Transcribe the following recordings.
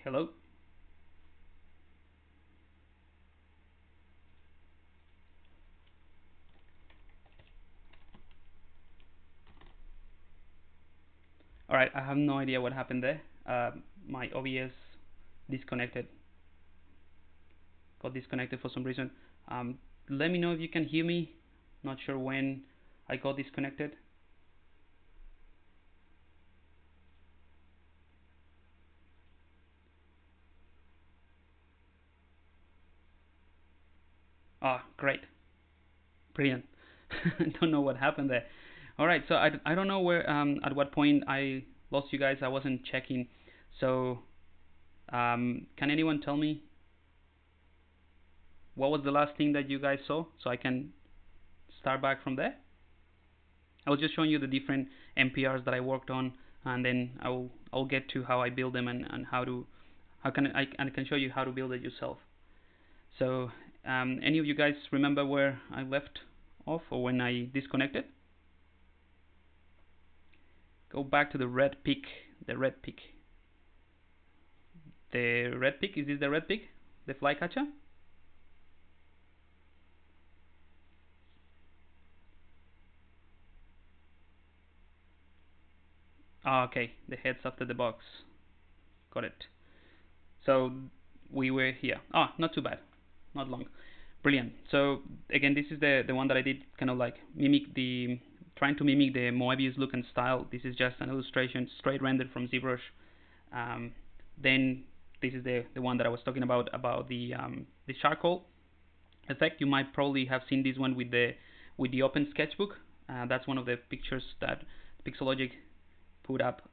Hello? Alright, I have no idea what happened there. My OBS disconnected. Got disconnected for some reason. Let me know if you can hear me. Not sure when I got disconnected. Ah, great. Brilliant. Don't know what happened there. Alright, so I don't know where at what point I lost you guys. I wasn't checking. So can anyone tell me what was the last thing that you guys saw so I can start back from there? I was just showing you the different MPRs that I worked on, and then I'll get to how I build them and how can I can show you how to build it yourself. So any of you guys remember where I left off or when I disconnected? Go back to the red pick. The red pick. The red pick. Is this the red pick? The flycatcher? Ah, okay. The heads after the box. Got it. So we were here. Ah, not too bad. Not long. Brilliant. So again, this is the one that I did kind of like trying to mimic the Moebius look and style. This is just an illustration straight rendered from ZBrush. Then this is the one that I was talking about the charcoal effect. You might probably have seen this one with the open sketchbook. That's one of the pictures that Pixologic put up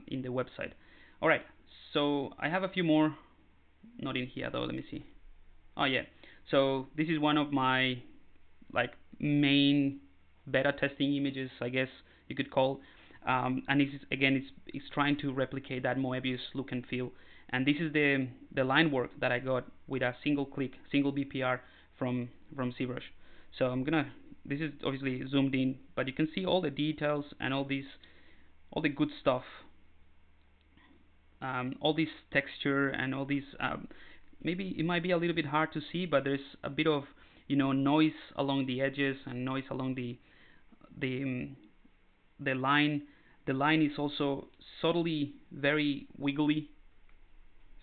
in the website. All right. So I have a few more. Not in here though. Let me see. Oh yeah. So this is one of my like main beta testing images, I guess you could call. And it's trying to replicate that Moebius look and feel. And this is the line work that I got with a single click, single BPR from ZBrush. So this is obviously zoomed in, but you can see all the details and all the good stuff. All this texture and all these maybe it might be a little bit hard to see, but there's a bit of noise along the edges and noise along the line. The line is also subtly very wiggly,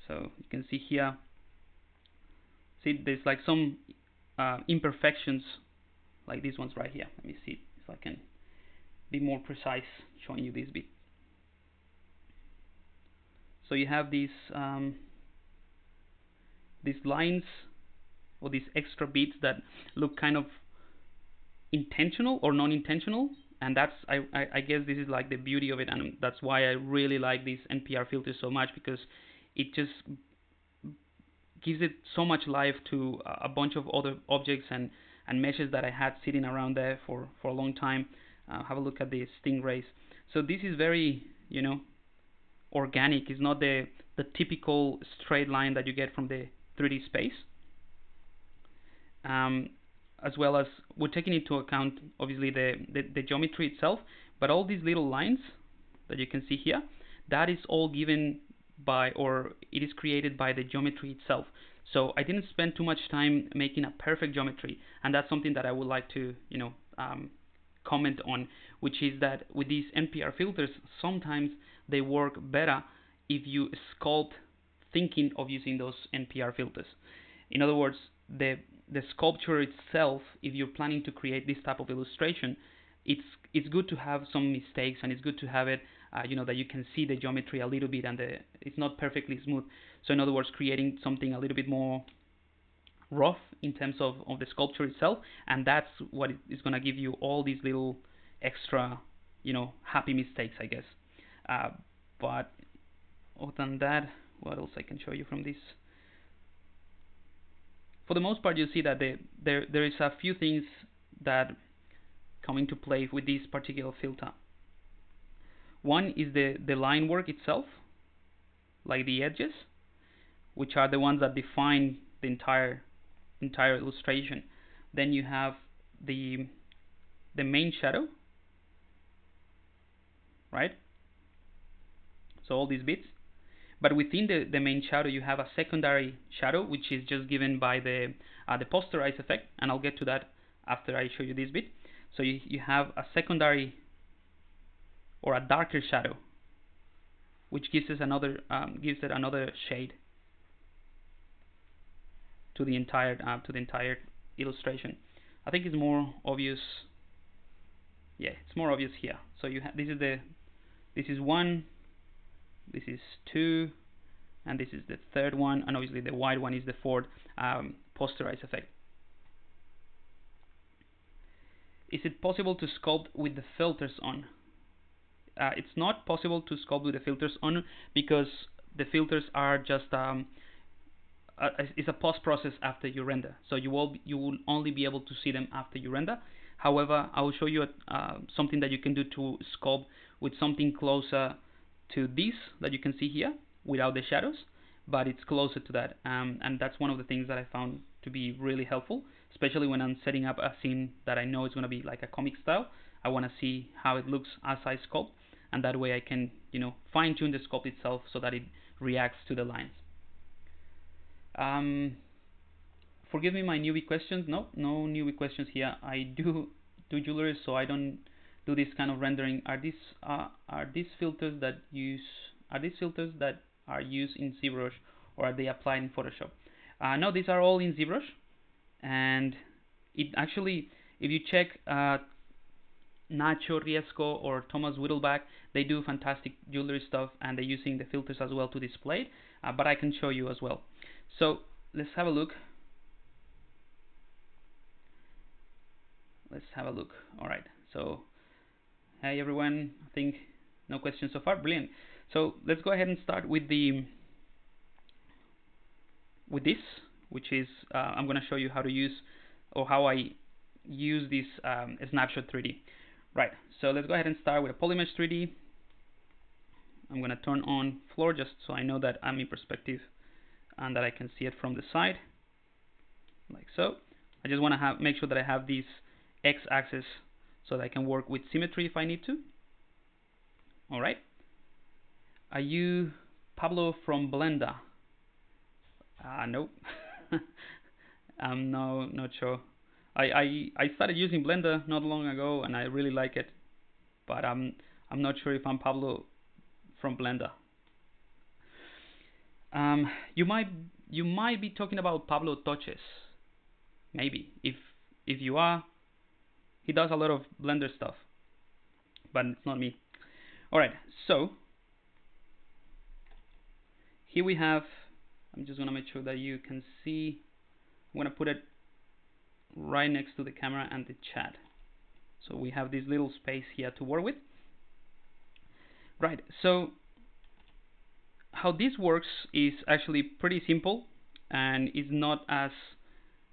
so you can see here. See, there's like some imperfections, like these ones right here. Let me see if I can be more precise, showing you this bit. So you have these lines or these extra bits that look kind of intentional or non-intentional, and that's I guess this is like the beauty of it, and that's why I really like this NPR filter so much, because it just gives it so much life to a bunch of other objects and meshes that I had sitting around there for a long time. Have a look at the stingrays. So this is very organic. It's not the typical straight line that you get from the 3D space. As well as we're taking into account obviously the geometry itself, but all these little lines that you can see here, that is all given by, or it is created by the geometry itself. So I didn't spend too much time making a perfect geometry, and that's something that I would like to comment on, which is that with these NPR filters, sometimes they work better if you sculpt thinking of using those NPR filters. In other words, the sculpture itself, if you're planning to create this type of illustration, it's good to have some mistakes, and it's good to have it that you can see the geometry a little bit, and it's not perfectly smooth. So in other words, creating something a little bit more rough in terms of the sculpture itself, and that's what is going to give you all these little extra happy mistakes, I guess. But other than that, what else I can show you from this? For the most part, you see that there is a few things that come into play with this particular filter. One is the line work itself, like the edges, which are the ones that define the entire illustration. Then you have the main shadow, right? So all these bits. But within the main shadow, you have a secondary shadow, which is just given by the posterize effect, and I'll get to that after I show you this bit. So you have a secondary or a darker shadow, which gives us another gives it another shade to the entire illustration. I think it's more obvious. Yeah, it's more obvious here. So you have this is one, this is two, and this is the third one, and obviously the white one is the fourth posterize effect. Is it possible to sculpt with the filters on? It's not possible to sculpt with the filters on because the filters are just it's a post process after you render, so you will only be able to see them after you render. However, I will show you something that you can do to sculpt with something closer to this that you can see here without the shadows, but it's closer to that, and that's one of the things that I found to be really helpful, especially when I'm setting up a scene that I know is going to be like a comic style. I want to see how it looks as I sculpt, and that way I can, you know, fine tune the sculpt itself so that it reacts to the lines. Forgive me my newbie questions. No newbie questions here. I do jewelry, so I don't do this kind of rendering. Are these filters that are used in ZBrush, or are they applied in Photoshop? No, these are all in ZBrush, and it actually, if you check Nacho Riesco or Thomas Whittleback, they do fantastic jewelry stuff, and they're using the filters as well to display it, but I can show you as well. So let's have a look. All right, so hey everyone, I think no questions so far. Brilliant. So let's go ahead and start with this, which is I'm going to show you how to use, or how I use this Snapshot 3D. Right, so let's go ahead and start with a Polymesh 3D. I'm going to turn on floor just so I know that I'm in perspective and that I can see it from the side, like so. I just want to make sure that I have these x-axis so that I can work with symmetry if I need to. All right. Are you Pablo from Blender? Nope. I'm not sure. I started using Blender not long ago and I really like it, but I'm not sure if I'm Pablo from Blender. You might be talking about Pablo Touches, maybe. If you are, he does a lot of Blender stuff, but it's not me. All right, so here we have. I'm just gonna make sure that you can see. I'm gonna put it right next to the camera and the chat, so we have this little space here to work with. Right, so how this works is actually pretty simple and is not as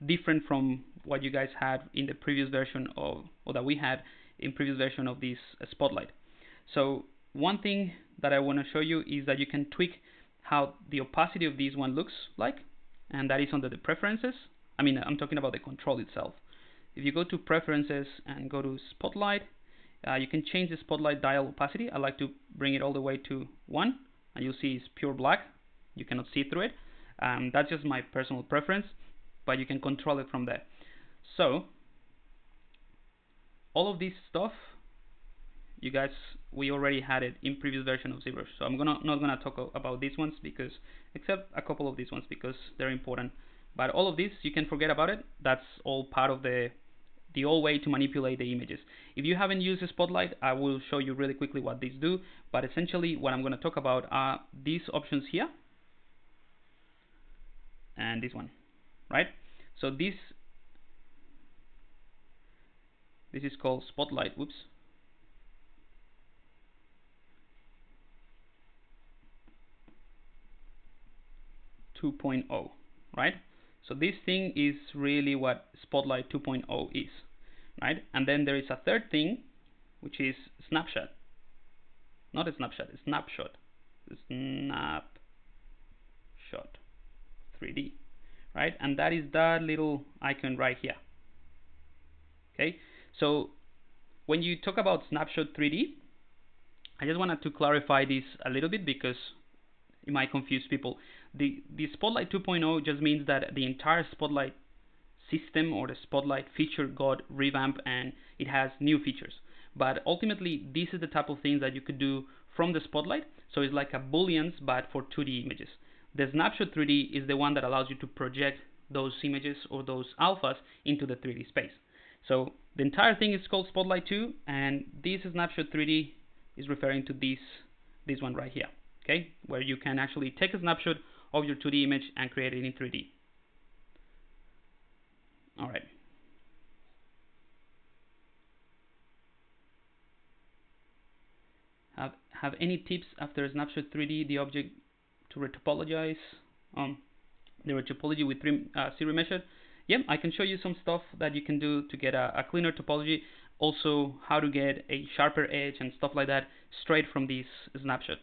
different from what you guys had in the previous version of, or that we had in previous version of this Spotlight. So one thing that I want to show you is that you can tweak how the opacity of this one looks like, and that is under the preferences. I mean, I'm talking about the control itself. If you go to preferences and go to Spotlight, you can change the Spotlight dial opacity. I like to bring it all the way to 1, and you'll see it's pure black. You cannot see through it. That's just my personal preference, but you can control it from there. So all of this stuff, you guys, we already had it in previous version of ZBrush. So I'm not gonna talk about these ones, because except a couple of these ones, because they're important. But all of this, you can forget about it. That's all part of the old way to manipulate the images. If you haven't used the Spotlight, I will show you really quickly what these do. But essentially, what I'm going to talk about are these options here and this one, right? So this is called Spotlight. Whoops. .2.0, right? So this thing is really what Spotlight 2.0 is, right? And then there is a third thing, which is Snapshot. Not a snapshot, a snapshot. Snapshot 3D, right? And that is that little icon right here. Okay, so when you talk about Snapshot 3D, I just wanted to clarify this a little bit, because it might confuse people. The Spotlight 2.0 just means that the entire Spotlight system or the Spotlight feature got revamped and it has new features. But ultimately, this is the type of things that you could do from the Spotlight. So it's like a booleans, but for 2D images. The Snapshot 3D is the one that allows you to project those images or those alphas into the 3D space. So the entire thing is called Spotlight 2, and this Snapshot 3D is referring to this one right here, okay, where you can actually take a snapshot of your 2D image and create it in 3D. All right. Have any tips after Snapshot 3D the object to retopologize? The retopology with ZRemesher. Yeah, I can show you some stuff that you can do to get a cleaner topology. Also, how to get a sharper edge and stuff like that straight from this snapshot.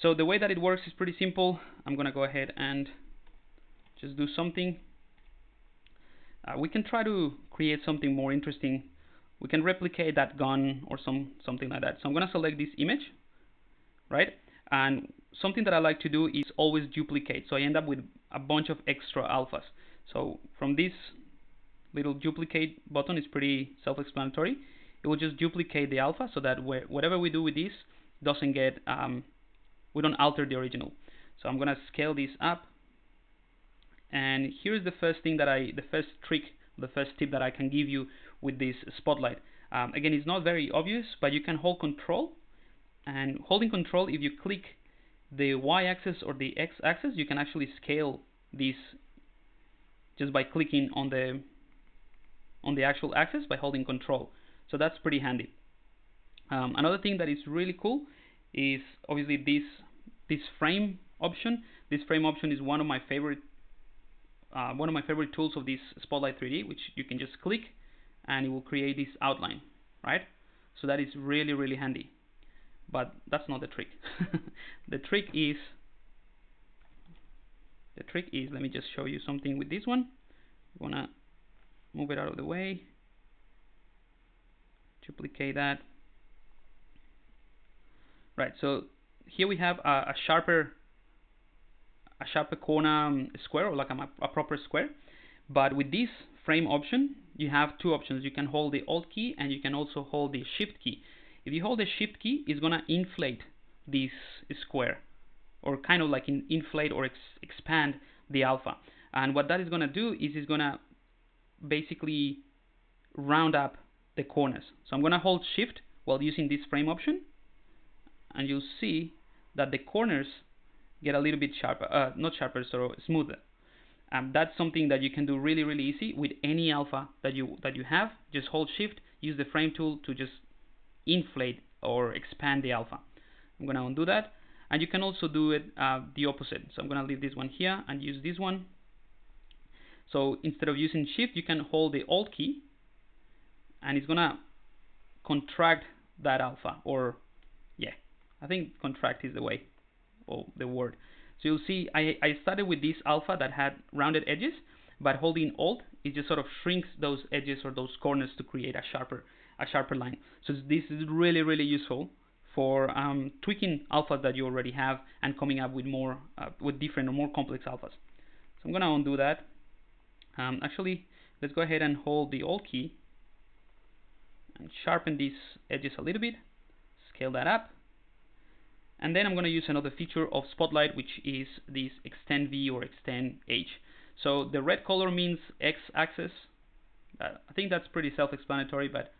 So the way that it works is pretty simple. I'm gonna go ahead and just do something. We can try to create something more interesting. We can replicate that gun or something like that. So I'm gonna select this image, right? And something that I like to do is always duplicate. So I end up with a bunch of extra alphas. So from this little duplicate button, is pretty self-explanatory. It will just duplicate the alpha so that whatever we do with this doesn't get, we don't alter the original. So I'm gonna scale this up. And here's the first thing that the first trick, the first tip that I can give you with this Spotlight. Again, it's not very obvious, but you can hold Control. And holding Control, if you click the Y-axis or the X-axis, you can actually scale this just by clicking on the actual axis by holding Control. So that's pretty handy. Another thing that is really cool is obviously this frame option. This frame option is one of my favorite tools of this Spotlight 3D, which you can just click and it will create this outline, right? So that is really, really handy. But that's not the trick. The trick is, let me just show you something with this one. I'm gonna move it out of the way, duplicate that. Right, so here we have a sharper corner square, or like a proper square. But with this frame option, you have two options. You can hold the Alt key and you can also hold the Shift key. If you hold the Shift key, it's gonna inflate this square, or kind of like inflate or expand the alpha. And what that is gonna do is it's gonna basically round up the corners. So I'm gonna hold Shift while using this frame option, and you'll see that the corners get a little bit sharper, not sharper, so smoother. That's something that you can do really, really easy with any alpha that you have. Just hold Shift, use the frame tool to just inflate or expand the alpha. I'm gonna undo that, and you can also do it the opposite. So I'm gonna leave this one here and use this one. So instead of using Shift, you can hold the Alt key, and it's gonna contract that alpha, or yeah, I think contract is the way, or the word. So you'll see I started with this alpha that had rounded edges, but holding Alt, it just sort of shrinks those edges or those corners to create a sharper line. So this is really, really useful for tweaking alphas that you already have and coming up with more, with different or more complex alphas. So I'm gonna undo that. Actually, let's go ahead and hold the Alt key and sharpen these edges a little bit, scale that up. And then I'm going to use another feature of Spotlight, which is this extend V or extend H. So the red color means X-axis. I think that's pretty self-explanatory, but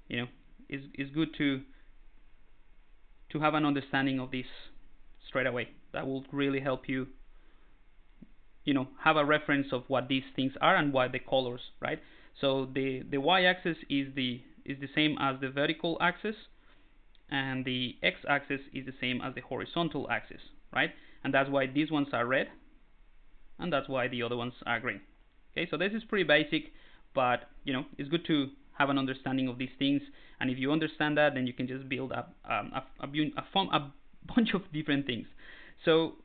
you know, it's good to have an understanding of this straight away. That will really help you, you know, have a reference of what these things are and what the colors, right? So the Y-axis is the same as the vertical axis, and the X-axis is the same as the horizontal axis, right? And that's why these ones are red, and that's why the other ones are green. Okay, so this is pretty basic, but you know, it's good to have an understanding of these things. And if you understand that, then you can just build up a bunch of different things. So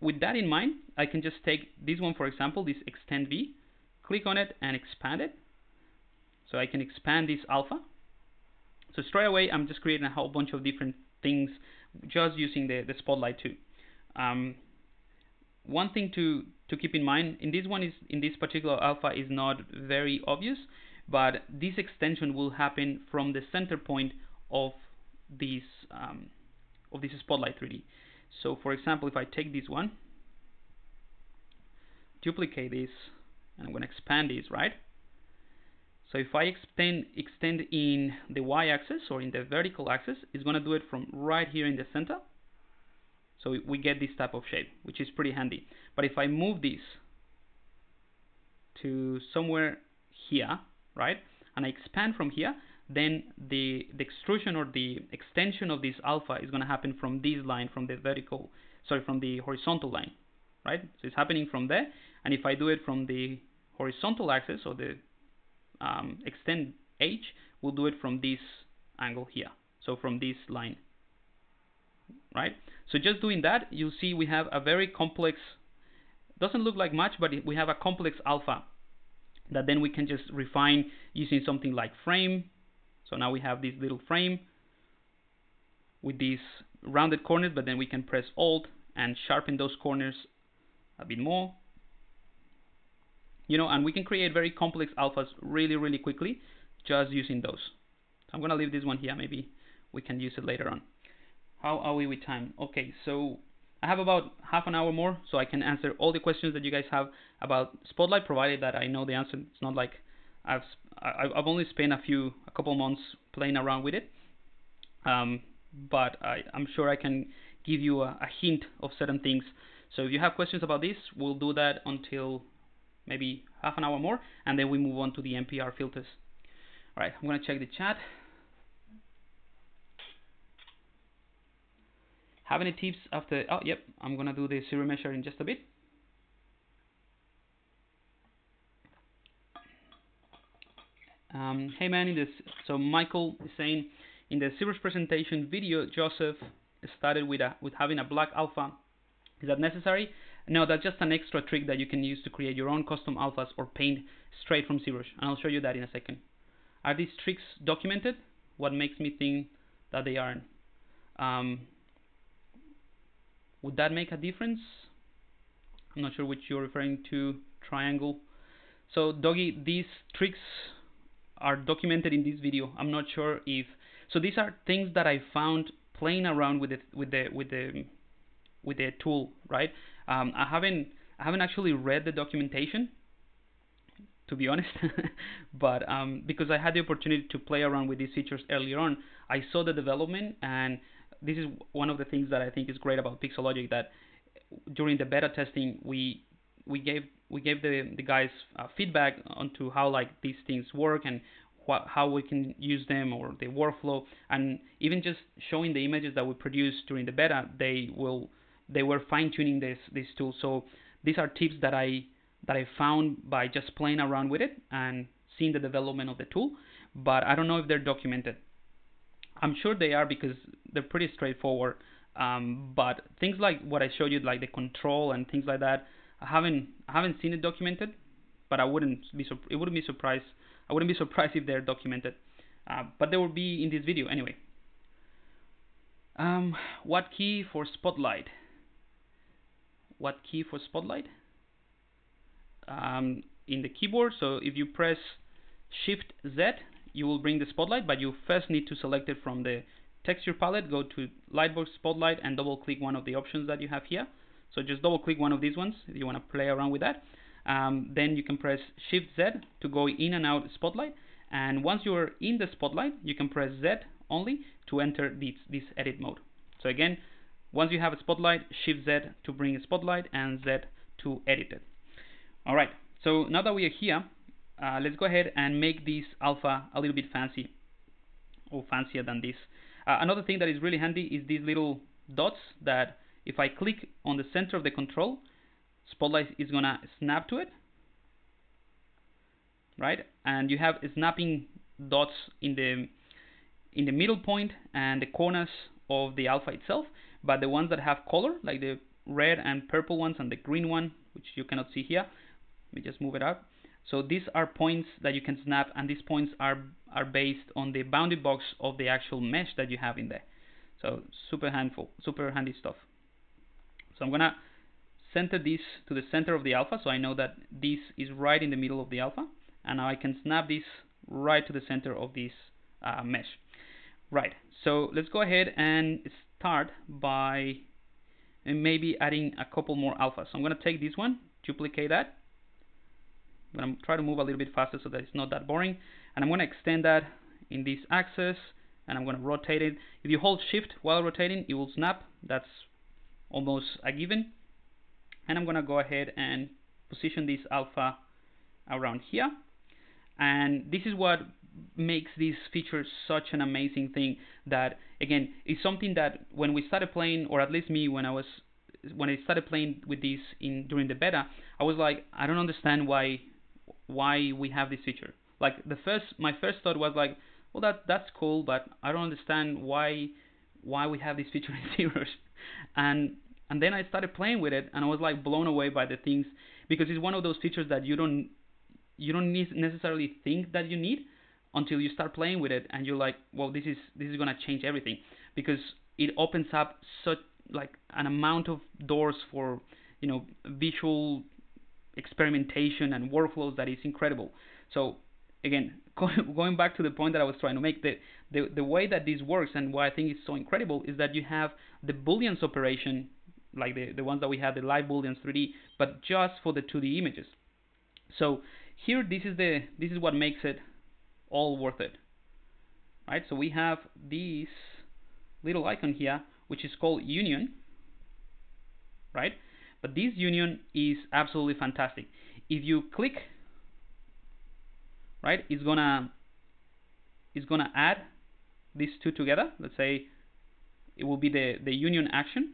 with that in mind, I can just take this one, for example, this extend V, click on it and expand it. So I can expand this alpha. So straight away, I'm just creating a whole bunch of different things just using the Spotlight 2. one thing to keep in mind in this one is in this particular alpha is not very obvious, but this extension will happen from the center point of this Spotlight 3D. So for example, if I take this one, duplicate this, and I'm going to expand this, right? So if I extend in the y-axis or in the vertical axis, it's going to do it from right here in the center. So we get this type of shape, which is pretty handy. But if I move this to somewhere here, right, and I expand from here, then the extrusion or the extension of this alpha is going to happen from this line, from the horizontal line, right? So it's happening from there. And if I do it from the horizontal axis or the extend H, we'll do it from this angle here. So from this line, right? So just doing that, you'll see we have a very complex, doesn't look like much, but we have a complex alpha that then we can just refine using something like frame. So now we have this little frame with these rounded corners, but then we can press Alt and sharpen those corners a bit more. You know, and we can create very complex alphas really, really quickly just using those. So I'm going to leave this one here. Maybe we can use it later on. How are we with time? Okay, so I have about half an hour more, so I can answer all the questions that you guys have about Spotlight, provided that I know the answer. It's not like I've only spent a couple months playing around with it, but I'm sure I can give you a hint of certain things. So if you have questions about this, we'll do that until maybe half an hour more, and then we move on to the NPR filters. All right, I'm going to check the chat. Have any tips after? Oh, yep, I'm going to do the ZRemesher in just a bit. Hey man, so Michael is saying in the ZBrush presentation video, Joseph started with having a black alpha. Is that necessary? No, that's just an extra trick that you can use to create your own custom alphas or paint straight from ZBrush, and I'll show you that in a second. Are these tricks documented? What makes me think that they aren't? Would that make a difference? I'm not sure which you're referring to. Triangle. So Doggy, these tricks are documented in this video. I'm not sure if so. These are things that I found playing around with the tool, right? I haven't actually read the documentation, to be honest, but because I had the opportunity to play around with these features earlier on, I saw the development, and this is one of the things that I think is great about Pixologic, that during the beta testing we gave the guys feedback onto how like these things work and how we can use them, or the workflow, and even just showing the images that we produced during the beta, they were fine-tuning this tool. So these are tips that I found by just playing around with it and seeing the development of the tool, but I don't know if they're documented. I'm sure they are because they're pretty straightforward. But things like what I showed you, like the control and things like that, I haven't seen it documented. But I wouldn't be surprised if they're documented. But they will be in this video anyway. What key for Spotlight? What key for Spotlight? In the keyboard. So if you press Shift Z, you will bring the Spotlight, but you first need to select it from the texture palette. Go to Lightbox Spotlight and double click one of the options that you have here. So just double click one of these ones if you want to play around with that. Then you can press Shift Z to go in and out Spotlight, and once you're in the Spotlight, you can press Z only to enter this edit mode. So again, once you have a Spotlight, Shift Z to bring a Spotlight, and Z to edit it. Alright, so now that we are here, let's go ahead and make this alpha a little bit fancy, or fancier than this. Another thing that is really handy is these little dots that if I click on the center of the control, Spotlight is gonna snap to it, right? And you have snapping dots in the middle point and the corners of the alpha itself, but the ones that have color, like the red and purple ones and the green one, which you cannot see here, let me just move it out. So these are points that you can snap, and these points are based on the bounded box of the actual mesh that you have in there. So super handy stuff. So I'm gonna center this to the center of the alpha, so I know that this is right in the middle of the alpha, and now I can snap this right to the center of this mesh. Right, so let's go ahead and start by maybe adding a couple more alphas. So I'm going to take this one, duplicate that. I'm going to try to move a little bit faster so that it's not that boring, and I'm going to extend that in this axis, and I'm going to rotate it. If you hold shift while rotating, it will snap. That's almost a given. And I'm going to go ahead and position this alpha around here, and this is what makes this feature such an amazing thing, that again is something that when we started playing, or at least me, when I started playing with this during the beta, I was like, I don't understand why we have this feature. Like my first thought was like, well, that's cool, but I don't understand why we have this feature in ZBrush. And then I started playing with it, and I was like blown away by the things, because it's one of those features that you don't necessarily think that you need until you start playing with it, and you're like, well, this is gonna change everything, because it opens up such like an amount of doors for visual experimentation and workflows that is incredible. So again, going back to the point that I was trying to make, the way that this works and why I think it's so incredible is that you have the booleans operation, like the ones that we have, the live booleans 3D, but just for the 2D images. So here, this is what makes it all worth it, right? So we have this little icon here, which is called union, right? But this union is absolutely fantastic. If you click, right, it's gonna add these two together. Let's say it will be the union action,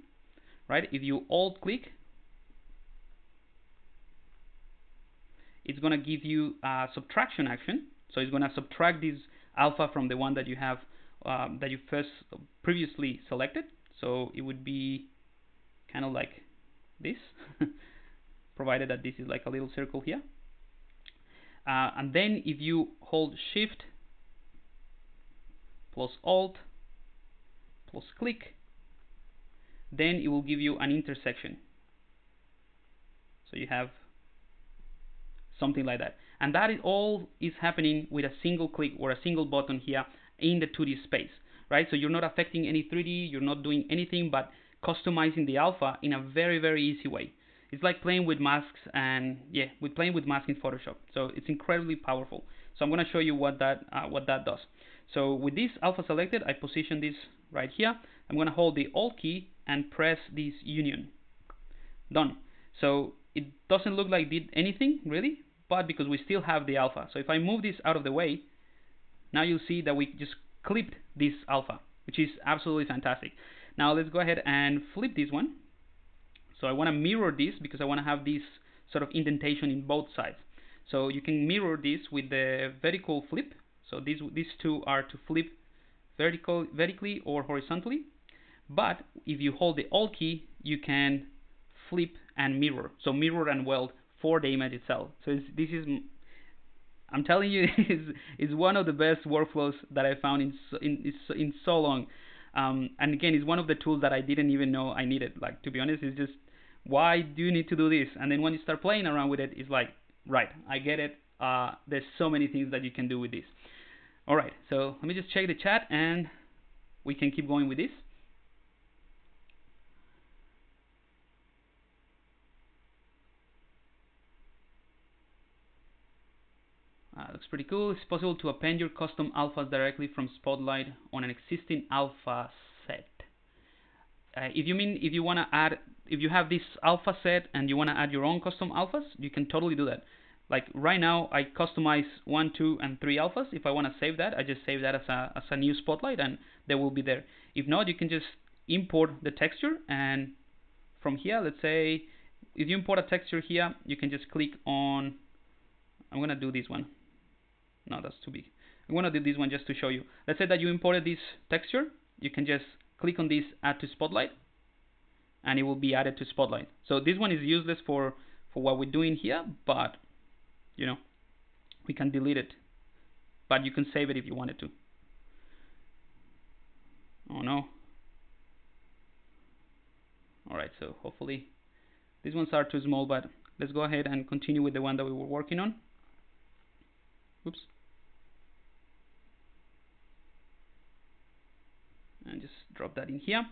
right? If you alt click, it's gonna give you a subtraction action. So it's gonna subtract this alpha from the one that you have that you previously selected. So it would be kind of like this, provided that this is like a little circle here. And then if you hold shift plus alt plus click, then it will give you an intersection. So you have something like that, and that all is happening with a single click or a single button here in the 2D space, right? So you're not affecting any 3D, you're not doing anything but customizing the alpha in a very, very easy way. It's like playing with masks, and yeah, with playing with masks in Photoshop. So it's incredibly powerful. So I'm going to show you what that does. So with this alpha selected, I position this right here. I'm going to hold the Alt key and press this union. Done. So it doesn't look like it did anything really, but because we still have the alpha. So if I move this out of the way, now you'll see that we just clipped this alpha, which is absolutely fantastic. Now let's go ahead and flip this one. So I want to mirror this because I want to have this sort of indentation in both sides. So you can mirror this with the vertical flip. So these two are to flip vertically or horizontally. But if you hold the Alt key, you can flip and mirror. So mirror and weld for the image itself. So this is, I'm telling you, is one of the best workflows that I found in so long. And again, it's one of the tools that I didn't even know I needed. Like, to be honest, it's just, why do you need to do this? And then when you start playing around with it, it's like, right, I get it. There's so many things that you can do with this. All right, so let me just check the chat and we can keep going with this. Looks pretty cool. It's possible to append your custom alphas directly from Spotlight on an existing alpha set. If you want to add, if you have this alpha set and you want to add your own custom alphas, you can totally do that. Like right now, I customize 1, 2, and 3 alphas. If I want to save that, I just save that as a new Spotlight, and they will be there. If not, you can just import the texture, and from here, let's say, if you import a texture here, you can just click on. I'm gonna do this one. No, that's too big. I'm gonna do this one just to show you. Let's say that you imported this texture. You can just click on this, add to Spotlight, and it will be added to Spotlight. So this one is useless for what we're doing here, but you know, we can delete it. But you can save it if you wanted to. Oh no. Alright, so hopefully These ones are too small, but let's go ahead and continue with the one that we were working on. Oops. And just drop that in here.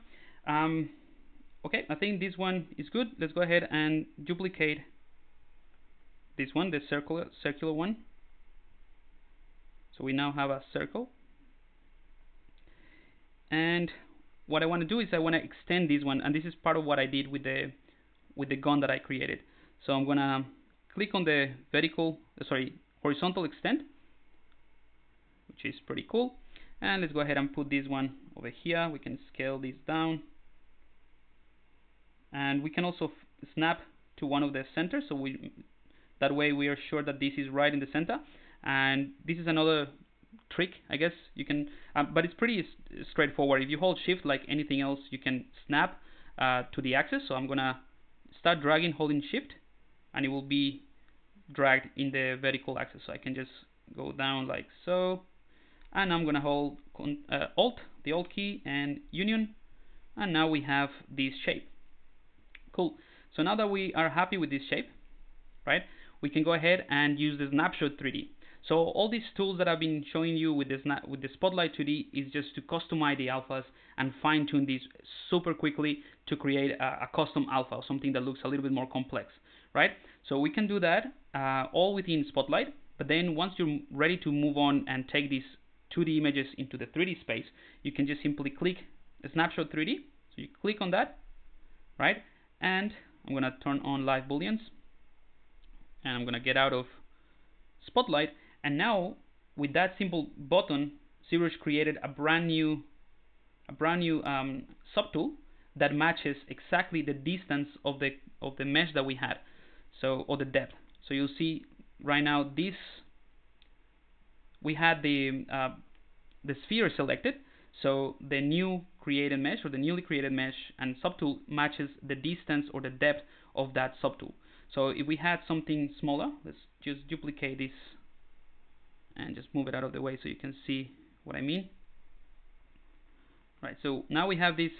Okay, I think this one is good. Let's go ahead and duplicate this one, the circular one. So we now have a circle. And what I want to do is I want to extend this one, and this is part of what I did with the gun that I created. So I'm gonna click on the horizontal extend, which is pretty cool. And let's go ahead and put this one over here. We can scale this down, and we can also snap to one of the centers, so that way we are sure that this is right in the center. And this is another trick, I guess you can, but it's pretty straightforward. If you hold shift like anything else, you can snap to the axis. So I'm gonna start dragging holding shift, and it will be dragged in the vertical axis. So I can just go down like so, and I'm gonna hold Alt, the Alt key, and Union, and now we have this shape. Cool. So now that we are happy with this shape, right, we can go ahead and use the Snapshot 3D. So all these tools that I've been showing you with the Spotlight 2D is just to customize the alphas and fine-tune these super quickly to create a custom alpha, or something that looks a little bit more complex, right? So we can do that all within Spotlight, but then once you're ready to move on and take these 2D images into the 3D space, you can just simply click Snapshot 3D. So you click on that, right? And I'm gonna turn on live booleans, and I'm gonna get out of Spotlight. And now with that simple button, ZBrush created a brand new subtool that matches exactly the distance of the mesh that we had, so, or the depth. So you'll see right now this, we had the sphere selected, so the new created mesh, or the newly created mesh and subtool matches the distance or the depth of that subtool. So if we had something smaller, let's just duplicate this and just move it out of the way so you can see what I mean. Right, so now we have this,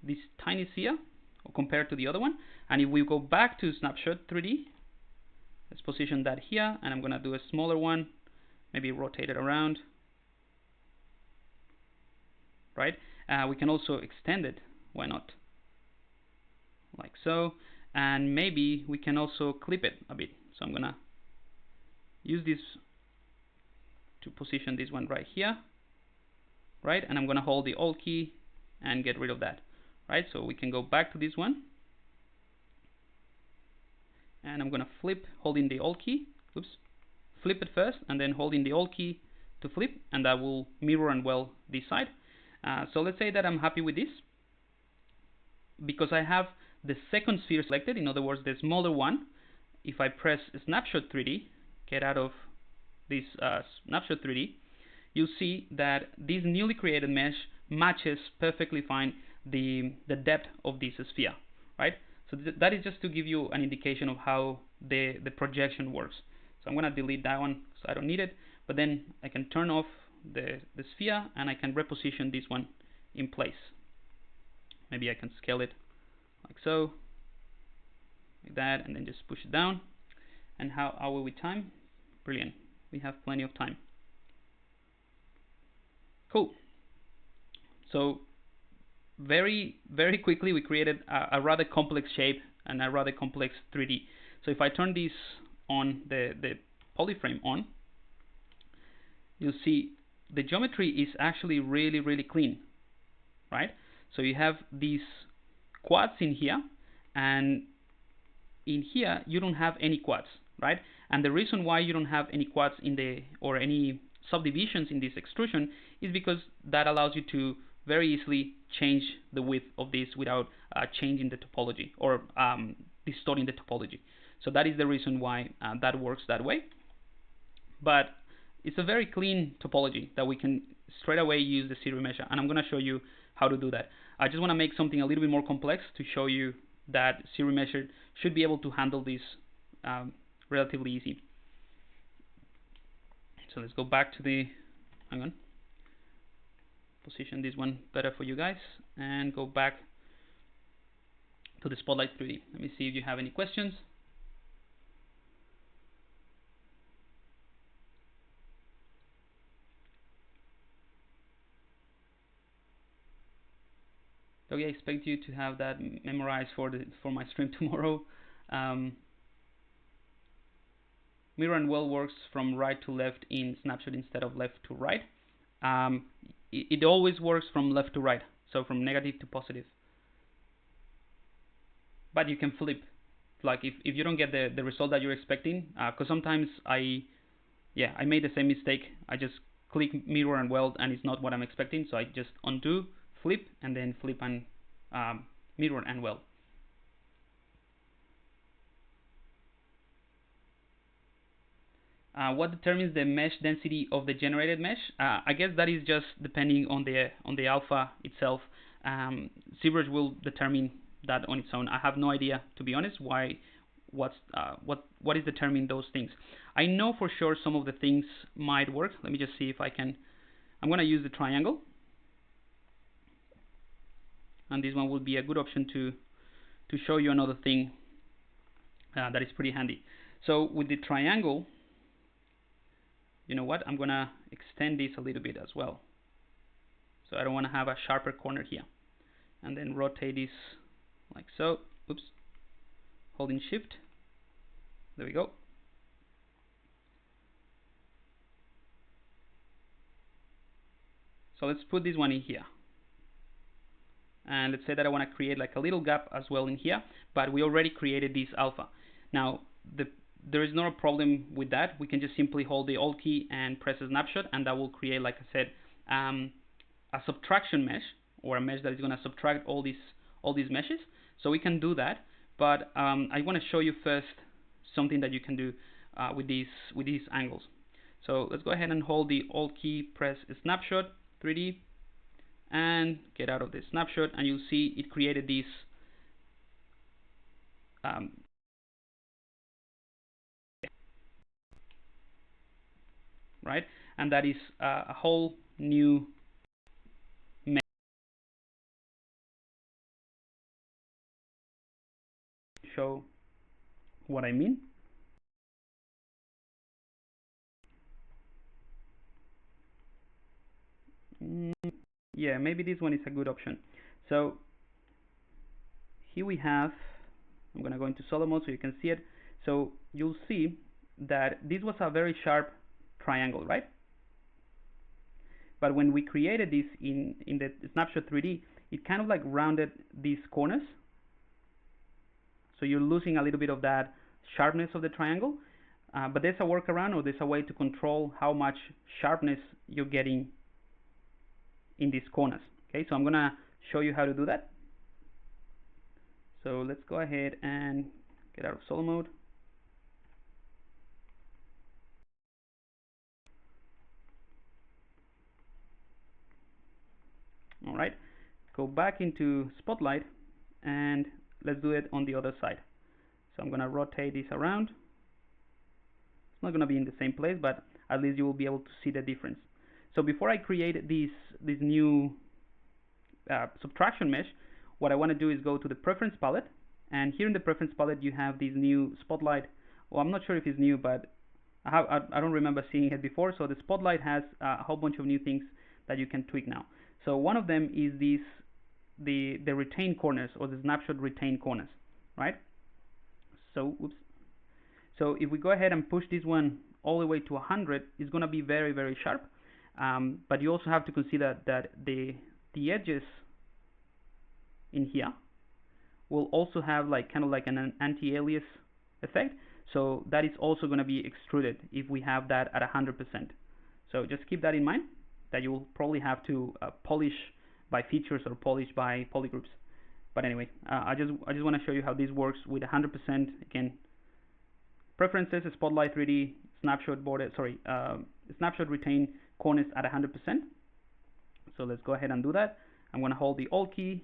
this tiny sphere compared to the other one. And if we go back to Snapshot 3D, let's position that here, and I'm gonna do a smaller one, maybe rotate it around. Right, we can also extend it, why not? Like so, and maybe we can also clip it a bit. So I'm gonna use this to position this one right here, right? And I'm gonna hold the Alt key and get rid of that, right? So we can go back to this one, and I'm gonna flip, holding the Alt key, flip it first, and then holding the Alt key to flip, and that will mirror and well this side. So let's say that I'm happy with this, because I have the second sphere selected, in other words, the smaller one. If I press Snapshot 3D, get out of this Snapshot 3D, you'll see that this newly created mesh matches perfectly fine the depth of this sphere, right? So that is just to give you an indication of how the projection works. So I'm gonna delete that one, so I don't need it, but then I can turn off the sphere, and I can reposition this one in place. Maybe I can scale it like so, like that, and then just push it down. And how are we with time? Brilliant, we have plenty of time. Cool. So very quickly we created a rather complex shape and a rather complex 3D. So if I turn this on, the polyframe on, you'll see the geometry is actually really clean, right? So you have these quads in here, and in here you don't have any quads, right? And the reason why you don't have any quads in or any subdivisions in this extrusion is because that allows you to very easily change the width of this without changing the topology or distorting the topology. So that is the reason why that works that way. But it's a very clean topology that we can straight away use the ZRemesher, and I'm going to show you how to do that. I just want to make something a little bit more complex to show you that ZRemesher should be able to handle this relatively easy. So let's go back to the, hang on, position this one better for you guys, and go back to the Spotlight 3D. Let me see if you have any questions. Okay, I expect you to have that memorized for my stream tomorrow. Mirror and well works from right to left in Snapshot instead of left to right. It always works from left to right, so from negative to positive. But you can flip, like if you don't get the result that you're expecting, because sometimes I made the same mistake. I just click mirror and weld and it's not what I'm expecting, so I just undo, flip, and then flip and mirror and weld. What determines the mesh density of the generated mesh? I guess that is just depending on the alpha itself. ZBrush will determine that on its own. I have no idea, to be honest, what is determining those things. I know for sure some of the things might work. Let me just see if I can. I'm going to use the triangle, and this one would be a good option to show you another thing that is pretty handy. So with the triangle, you know what? I'm going to extend this a little bit as well. So I don't want to have a sharper corner here. And then rotate this like so. Oops. Holding shift. There we go. So let's put this one in here. And let's say that I want to create like a little gap as well in here, but we already created this alpha. Now, there is no problem with that. We can just simply hold the Alt key and press a snapshot, and that will create, like I said, a subtraction mesh, or a mesh that is going to subtract all these meshes. So we can do that, but I want to show you first something that you can do with these angles. So let's go ahead and hold the Alt key, press Snapshot 3D, and get out of the snapshot, and you'll see it created this right, and that is a whole new mesh. Show what I mean. Yeah, maybe this one is a good option. So here we have, I'm going to go into solo mode so you can see it. So you'll see that this was a very sharp triangle, right? But when we created this in the Snapshot 3D, it kind of like rounded these corners. So you're losing a little bit of that sharpness of the triangle. But there's a workaround, or there's a way to control how much sharpness you're getting in these corners. Okay, so I'm going to show you how to do that. So let's go ahead and get out of solo mode. All right, go back into Spotlight, and let's do it on the other side. So I'm going to rotate this around. It's not going to be in the same place, but at least you will be able to see the difference. So before I create this new subtraction mesh, what I want to do is go to the preference palette, and here in the preference palette you have this new Spotlight. Well, I'm not sure if it's new, but I don't remember seeing it before. So the Spotlight has a whole bunch of new things that you can tweak now. So one of them is the retained corners, or the snapshot retained corners, right? So oops. So if we go ahead and push this one all the way to 100, it's going to be very, very sharp. But you also have to consider that the edges in here will also have like kind of like an anti-alias effect. So that is also going to be extruded if we have that at 100%. So just keep that in mind, that you will probably have to polish by features or polish by polygroups. But anyway, I just want to show you how this works with 100%. Again, preferences, Spotlight 3D, snapshot border, snapshot retain corners at 100%. So let's go ahead and do that. I'm going to hold the Alt key,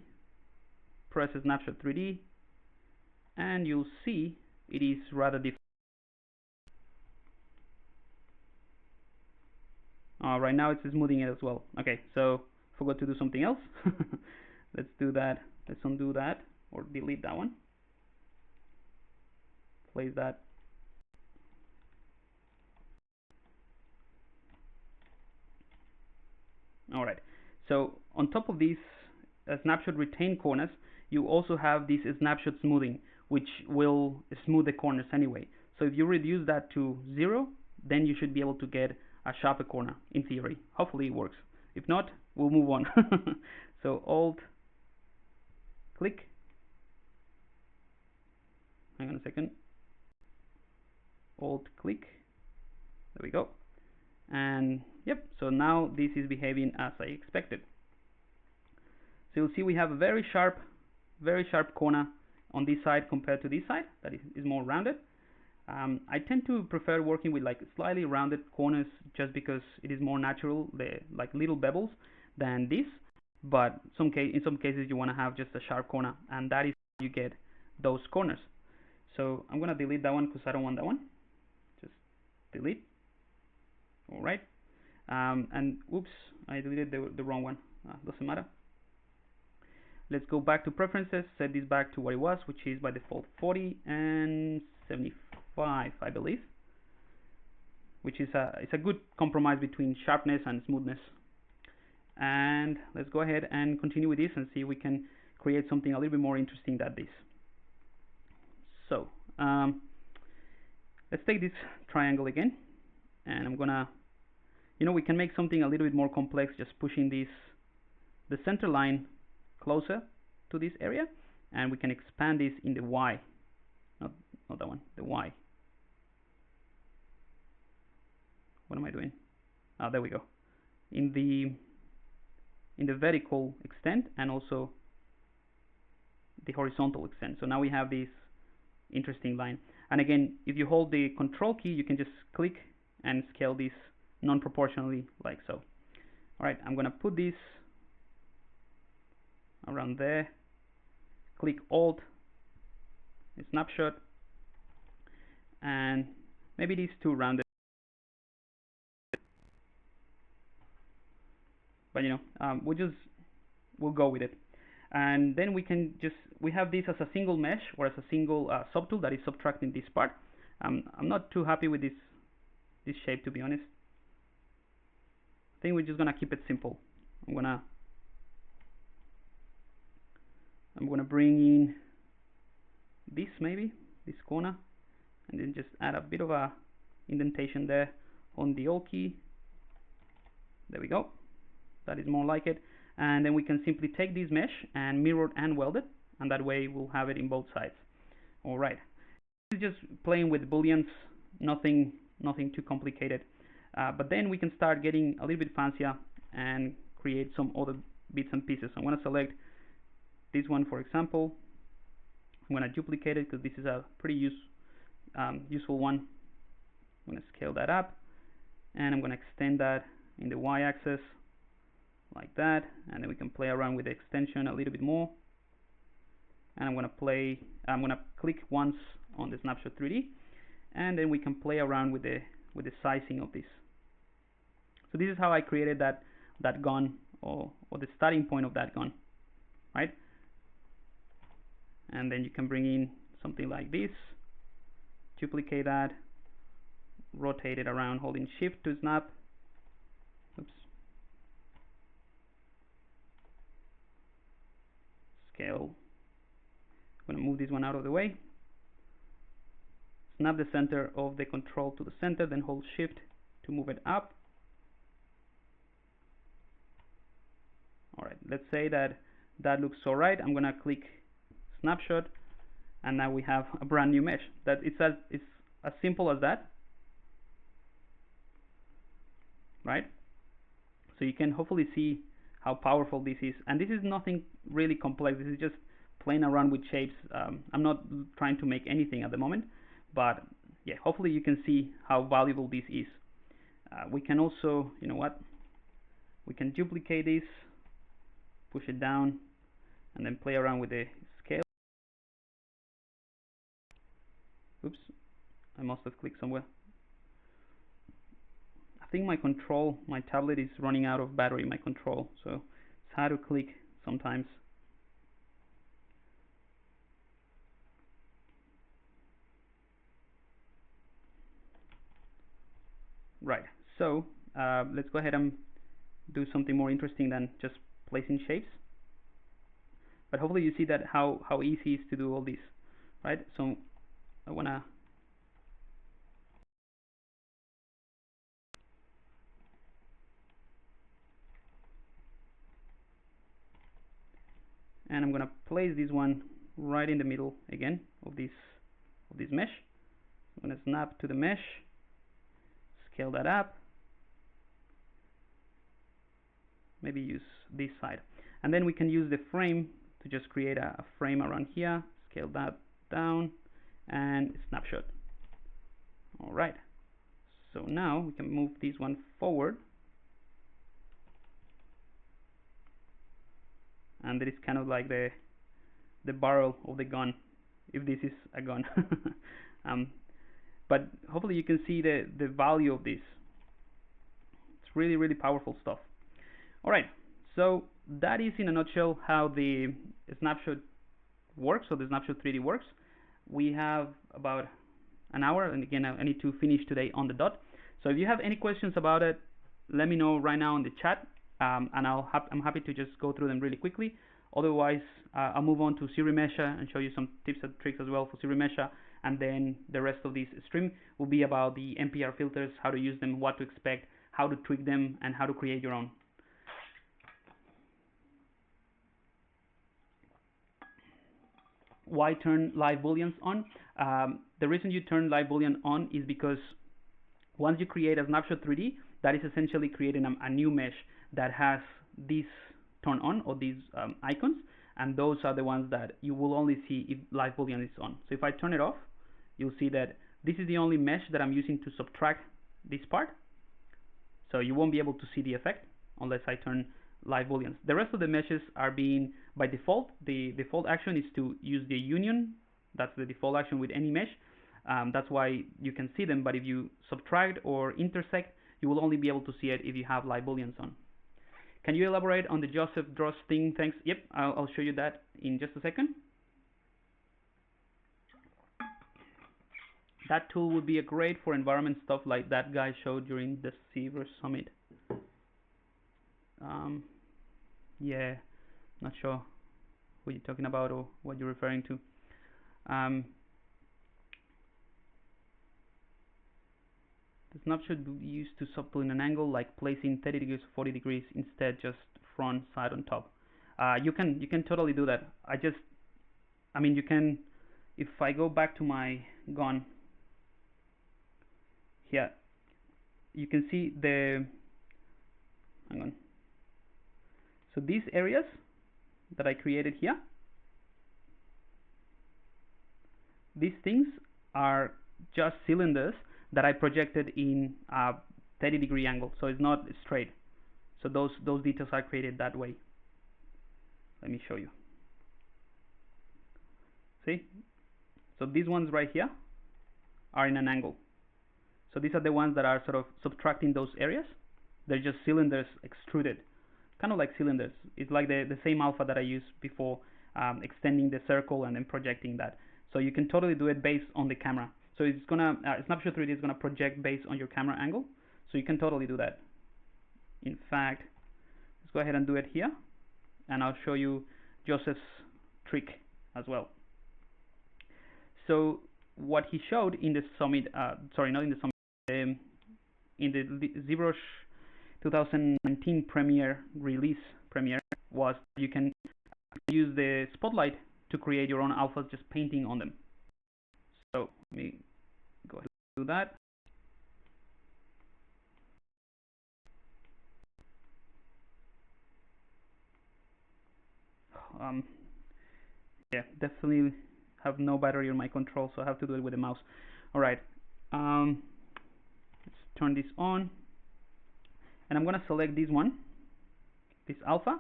press Snapshot 3D, and you'll see it is rather different. Right now it's smoothing it as well. Okay, so forgot to do something else. Let's do that. Let's undo that. or delete that one. Place that. Alright, so on top of these snapshot retain corners, you also have this snapshot smoothing, which will smooth the corners anyway. So if you reduce that to 0, then you should be able to get a sharper corner, in theory. Hopefully it works. If not, we'll move on. So Alt, click. Hang on a second. Alt, click. There we go. And yep, so now this is behaving as I expected. So you'll see we have a very sharp corner on this side compared to this side that is more rounded. I tend to prefer working with like slightly rounded corners just because it is more natural, like little bevels, than this. But in some cases you want to have just a sharp corner, and that is how you get those corners. So I'm gonna delete that one because I don't want that one. Just delete. All right. And oops, I deleted the wrong one. Doesn't matter. Let's go back to preferences, set this back to what it was, which is by default 40 and 75, I believe, which is it's a good compromise between sharpness and smoothness. And let's go ahead and continue with this and see if we can create something a little bit more interesting than this. So let's take this triangle again, and I'm gonna, we can make something a little bit more complex just pushing the center line closer to this area, and we can expand this in the Y, not that one, the Y. What am I doing? There we go. In the vertical extent and also the horizontal extent. So now we have this interesting line. And again, if you hold the Control key, you can just click and scale this non-proportionally, like so. All right, I'm gonna put this around there. Click Alt, Snapshot, and maybe these two rounded. But we'll go with it. And then we have this as a single mesh or as a single subtool that is subtracting this part. I'm not too happy with this shape, to be honest. I think we're just gonna keep it simple. I'm gonna bring in this, maybe this corner, and then just add a bit of a indentation there on the Alt key. There we go. That is more like it. And then we can simply take this mesh and mirror and weld it, and that way we'll have it in both sides. All right. This is just playing with booleans, nothing too complicated. But then we can start getting a little bit fancier and create some other bits and pieces. I'm going to select this one, for example. I'm going to duplicate it because this is a pretty useful one. I'm going to scale that up, and I'm going to extend that in the Y-axis like that, and then we can play around with the extension a little bit more. And I'm going to click once on the Snapshot 3D, and then we can play around with the sizing of this. So this is how I created that gun, or the starting point of that gun, right? And then you can bring in something like this, duplicate that, rotate it around holding Shift to snap. Oops. Scale. I'm going to move this one out of the way. Snap the center of the control to the center, then hold Shift to move it up. Alright, let's say that looks alright. I'm going to click Snapshot, and now we have a brand new mesh. It's as simple as that, right? So you can hopefully see how powerful this is. And this is nothing really complex. This is just playing around with shapes. I'm not trying to make anything at the moment, but yeah, hopefully you can see how valuable this is. We can also, we can duplicate this, push it down, and then play around with the scale. Oops, I must have clicked somewhere. I think my tablet is running out of battery, my control, so it's hard to click sometimes. Right, so let's go ahead and do something more interesting than just placing shapes. But hopefully you see that how easy it is to do all this, right? So I wanna and I'm gonna place this one right in the middle again of this mesh. I'm gonna snap to the mesh, scale that up, maybe use this side, and then we can use the frame to just create a frame around here, scale that down, and snapshot. Alright, so now we can move this one forward, and that is kind of like the barrel of the gun, if this is a gun. But hopefully you can see the value of this. It's really powerful stuff. Alright, so that is in a nutshell how the snapshot works, so the snapshot 3D works. We have about an hour, and again I need to finish today on the dot. So if you have any questions about it, let me know right now in the chat, and I'm happy to just go through them really quickly. Otherwise, I'll move on to ZRemesher and show you some tips and tricks as well for ZRemesher, and then the rest of this stream will be about the NPR filters, how to use them, what to expect, how to tweak them, and how to create your own. Why turn live booleans on? The reason you turn live boolean on is because once you create a snapshot 3D, that is essentially creating a new mesh that has this turned on, or these icons, and those are the ones that you will only see if live boolean is on. So if I turn it off, you'll see that this is the only mesh that I'm using to subtract this part. So you won't be able to see the effect unless I turn live booleans. The rest of the meshes are being, by default, the default action is to use the union. That's the default action with any mesh. That's why you can see them, but if you subtract or intersect, you will only be able to see it if you have live booleans on. Can you elaborate on the Joseph Dross thing? Thanks. Yep, I'll show you that in just a second. That tool would be great for environment stuff like that guy showed during the ZBrush summit. Yeah, not sure what you're talking about or what you're referring to. The snapshot should be used to subtly in an angle, like placing 30 degrees or 40 degrees instead just front side on top. You can totally do that. I mean, you can, if I go back to my gun here, you can see the, hang on. So these areas that I created here, these things are just cylinders that I projected in a 30-degree angle, so it's not straight. So those details are created that way. Let me show you. See? So these ones right here are in an angle. So these are the ones that are sort of subtracting those areas. They're just cylinders extruded, kind of like cylinders. It's like the same alpha that I used before, extending the circle and then projecting that. So you can totally do it based on the camera. So it's gonna, Snapshot 3D is gonna project based on your camera angle. So you can totally do that. In fact, let's go ahead and do it here, and I'll show you Joseph's trick as well. So what he showed in the summit, sorry, not in the summit, in the ZBrush 2019 release premiere, was you can use the spotlight to create your own alphas just painting on them. So let me go ahead and do that. Yeah, definitely have no battery on my control, so I have to do it with the mouse. Alright, let's turn this on, and I'm gonna select this one, this alpha.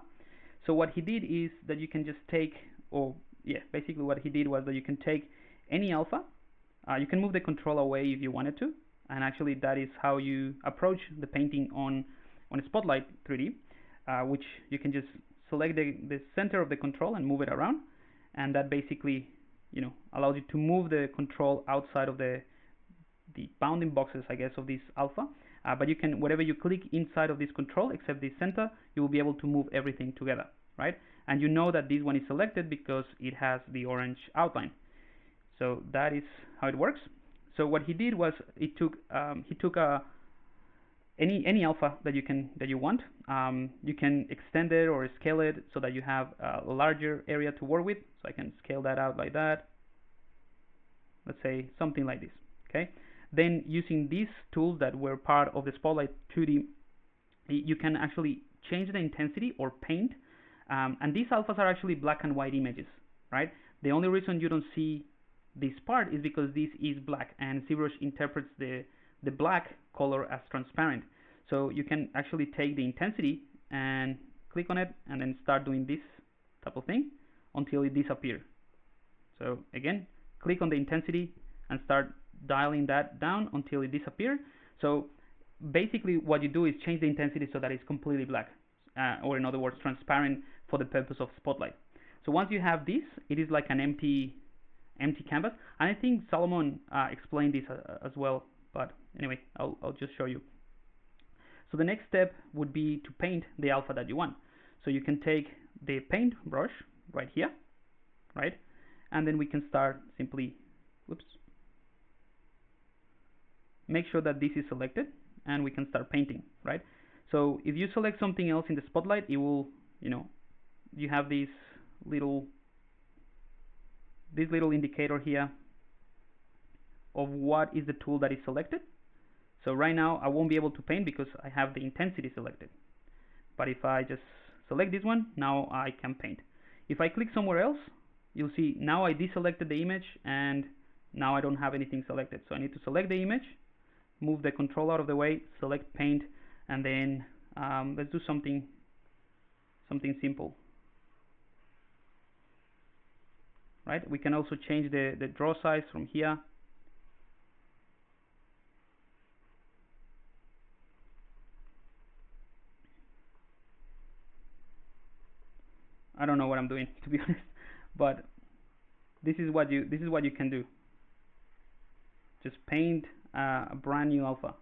So what he did is that you can just take, or yeah, basically what he did was that you can take any alpha, you can move the control away if you wanted to, and actually that is how you approach the painting on a Spotlight 3D, which you can just select the center of the control and move it around, and that basically, you know, allows you to move the control outside of the bounding boxes, I guess, of this alpha, But you can, whatever you click inside of this control, except the center, you will be able to move everything together, right? And you know that this one is selected because it has the orange outline. So that is how it works. So what he did was he took any alpha that you want. You can extend it or scale it so that you have a larger area to work with. So I can scale that out like that. Let's say something like this. Okay. Then using these tools that were part of the Spotlight 2D, you can actually change the intensity or paint. And these alphas are actually black and white images, right? The only reason you don't see this part is because this is black, and ZBrush interprets the black color as transparent. So you can actually take the intensity and click on it and then start doing this type of thing until it disappears. So again, click on the intensity and start dialing that down until it disappears. So basically what you do is change the intensity so that it's completely black, or in other words, transparent for the purpose of Spotlight. So once you have this, it is like an empty canvas. And I think Solomon explained this as well, but anyway, I'll just show you. So the next step would be to paint the alpha that you want. So you can take the paint brush right here, right? And then we can start simply, make sure that this is selected, and we can start painting, right? So if you select something else in the Spotlight, it will, you have this little indicator here of what is the tool that is selected. So right now I won't be able to paint because I have the intensity selected. But if I just select this one, now I can paint. If I click somewhere else, you'll see now I deselected the image and now I don't have anything selected. So I need to select the image, move the control out of the way, select paint, and then let's do something simple. Right? We can also change the draw size from here. I don't know what I'm doing, to be honest, but this is what you can do. Just paint a brand new alpha,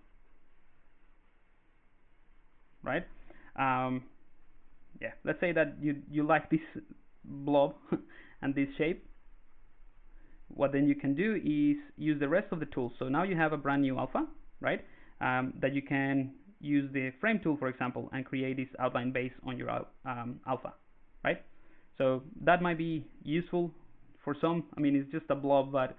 right? Yeah, let's say that you like this blob and this shape. What then you can do is use the rest of the tools. So now you have a brand new alpha, right? That you can use the frame tool, for example, and create this outline based on your alpha, right? So that might be useful for some. I mean, it's just a blob, but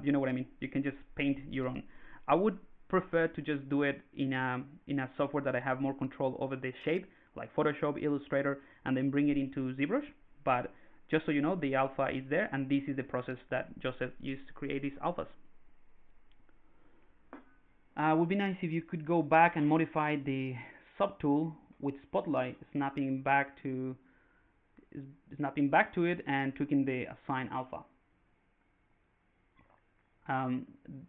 you know what I mean. You can just paint your own. I would prefer to just do it in a software that I have more control over the shape, like Photoshop, Illustrator, and then bring it into ZBrush. But just so you know, the alpha is there, and this is the process that Joseph used to create these alphas. Would be nice if you could go back and modify the subtool with Spotlight, snapping back to it and tweaking the assign alpha.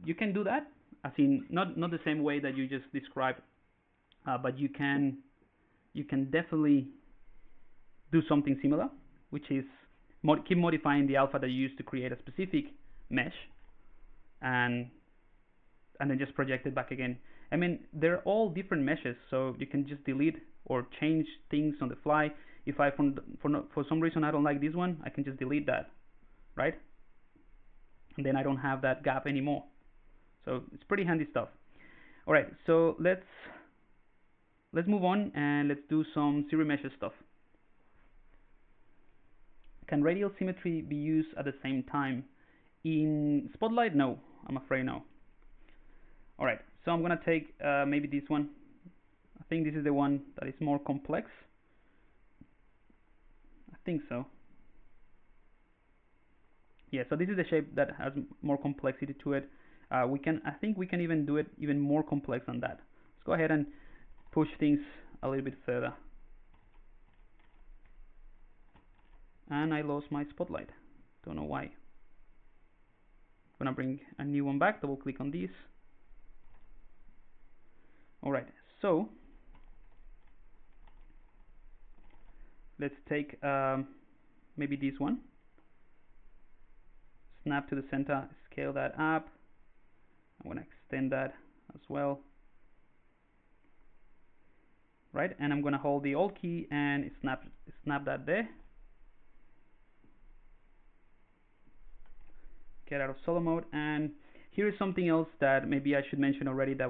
You can do that, as in not the same way that you just described, but you can definitely do something similar, which is keep modifying the alpha that you use to create a specific mesh, and then just project it back again. I mean, they're all different meshes, so you can just delete or change things on the fly. If I for some reason I don't like this one, I can just delete that, right? And then I don't have that gap anymore. So it's pretty handy stuff. All right, so let's move on and let's do some ZRemesher stuff. Can radial symmetry be used at the same time? In Spotlight, no. I'm afraid no. All right, so I'm gonna take maybe this one. I think this is the one that is more complex. I think so. Yeah, so this is the shape that has more complexity to it. I think we can even do it even more complex than that. Let's go ahead and push things a little bit further. And I lost my Spotlight. Don't know why. I'm gonna bring a new one back. Double click on this. All right, so let's take maybe this one. Snap to the center, scale that up. I'm gonna extend that as well. right? And I'm gonna hold the Alt key and snap that there. Get out of solo mode, and here is something else that maybe I should mention already, that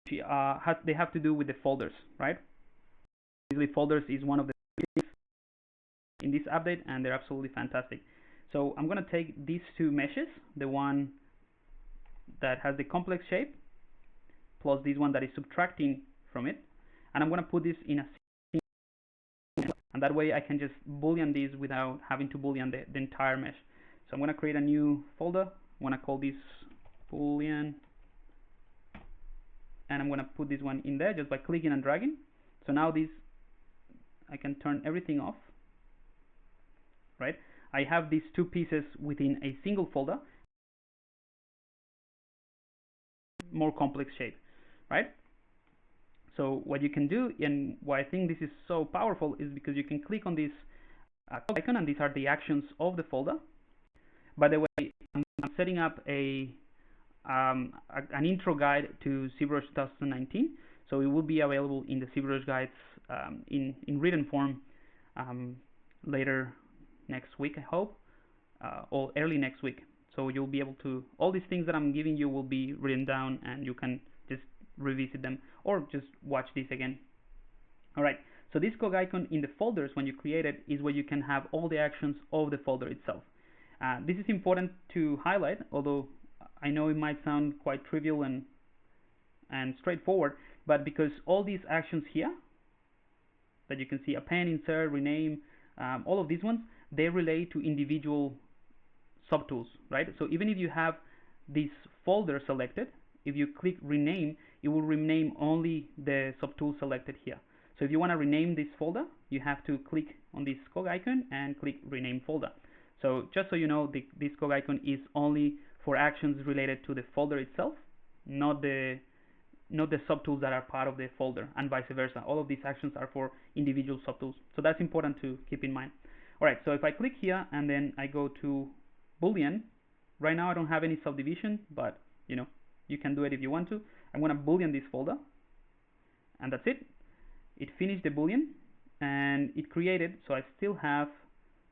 they have to do with the folders, right? Usually folders is one of the things in this update, and they're absolutely fantastic. So I'm gonna take these two meshes, the one that has the complex shape plus this one that is subtracting from it, and I'm gonna put this in a single, and that way I can just boolean these without having to boolean the entire mesh. So I'm gonna create a new folder. I'm gonna call this boolean, and I'm gonna put this one in there just by clicking and dragging. So now this, I can turn everything off, right? I have these two pieces within a single folder, more complex shape, right? So what you can do, and why I think this is so powerful, is because you can click on this icon, and these are the actions of the folder. By the way, I'm setting up an intro guide to ZBrush 2019, so it will be available in the ZBrush guides in written form later next week, I hope, or early next week. So you'll be able to, all these things that I'm giving you will be written down, and you can just revisit them or just watch this again. Alright, so this cog icon in the folders, when you create it, is where you can have all the actions of the folder itself. This is important to highlight, although I know it might sound quite trivial and straightforward, but because all these actions here that you can see, append, insert, rename, all of these ones, they relate to individual subtools, right? So even if you have this folder selected, if you click rename, it will rename only the subtool selected here. So if you want to rename this folder, you have to click on this cog icon and click rename folder. So just so you know, this cog icon is only for actions related to the folder itself, not the subtools that are part of the folder, and vice versa. All of these actions are for individual subtools. So that's important to keep in mind. Alright, so if I click here and then I go to Boolean, right now I don't have any subdivision, but you know, you can do it if you want to. I'm gonna Boolean this folder, and that's it. It finished the Boolean and it created, so I still have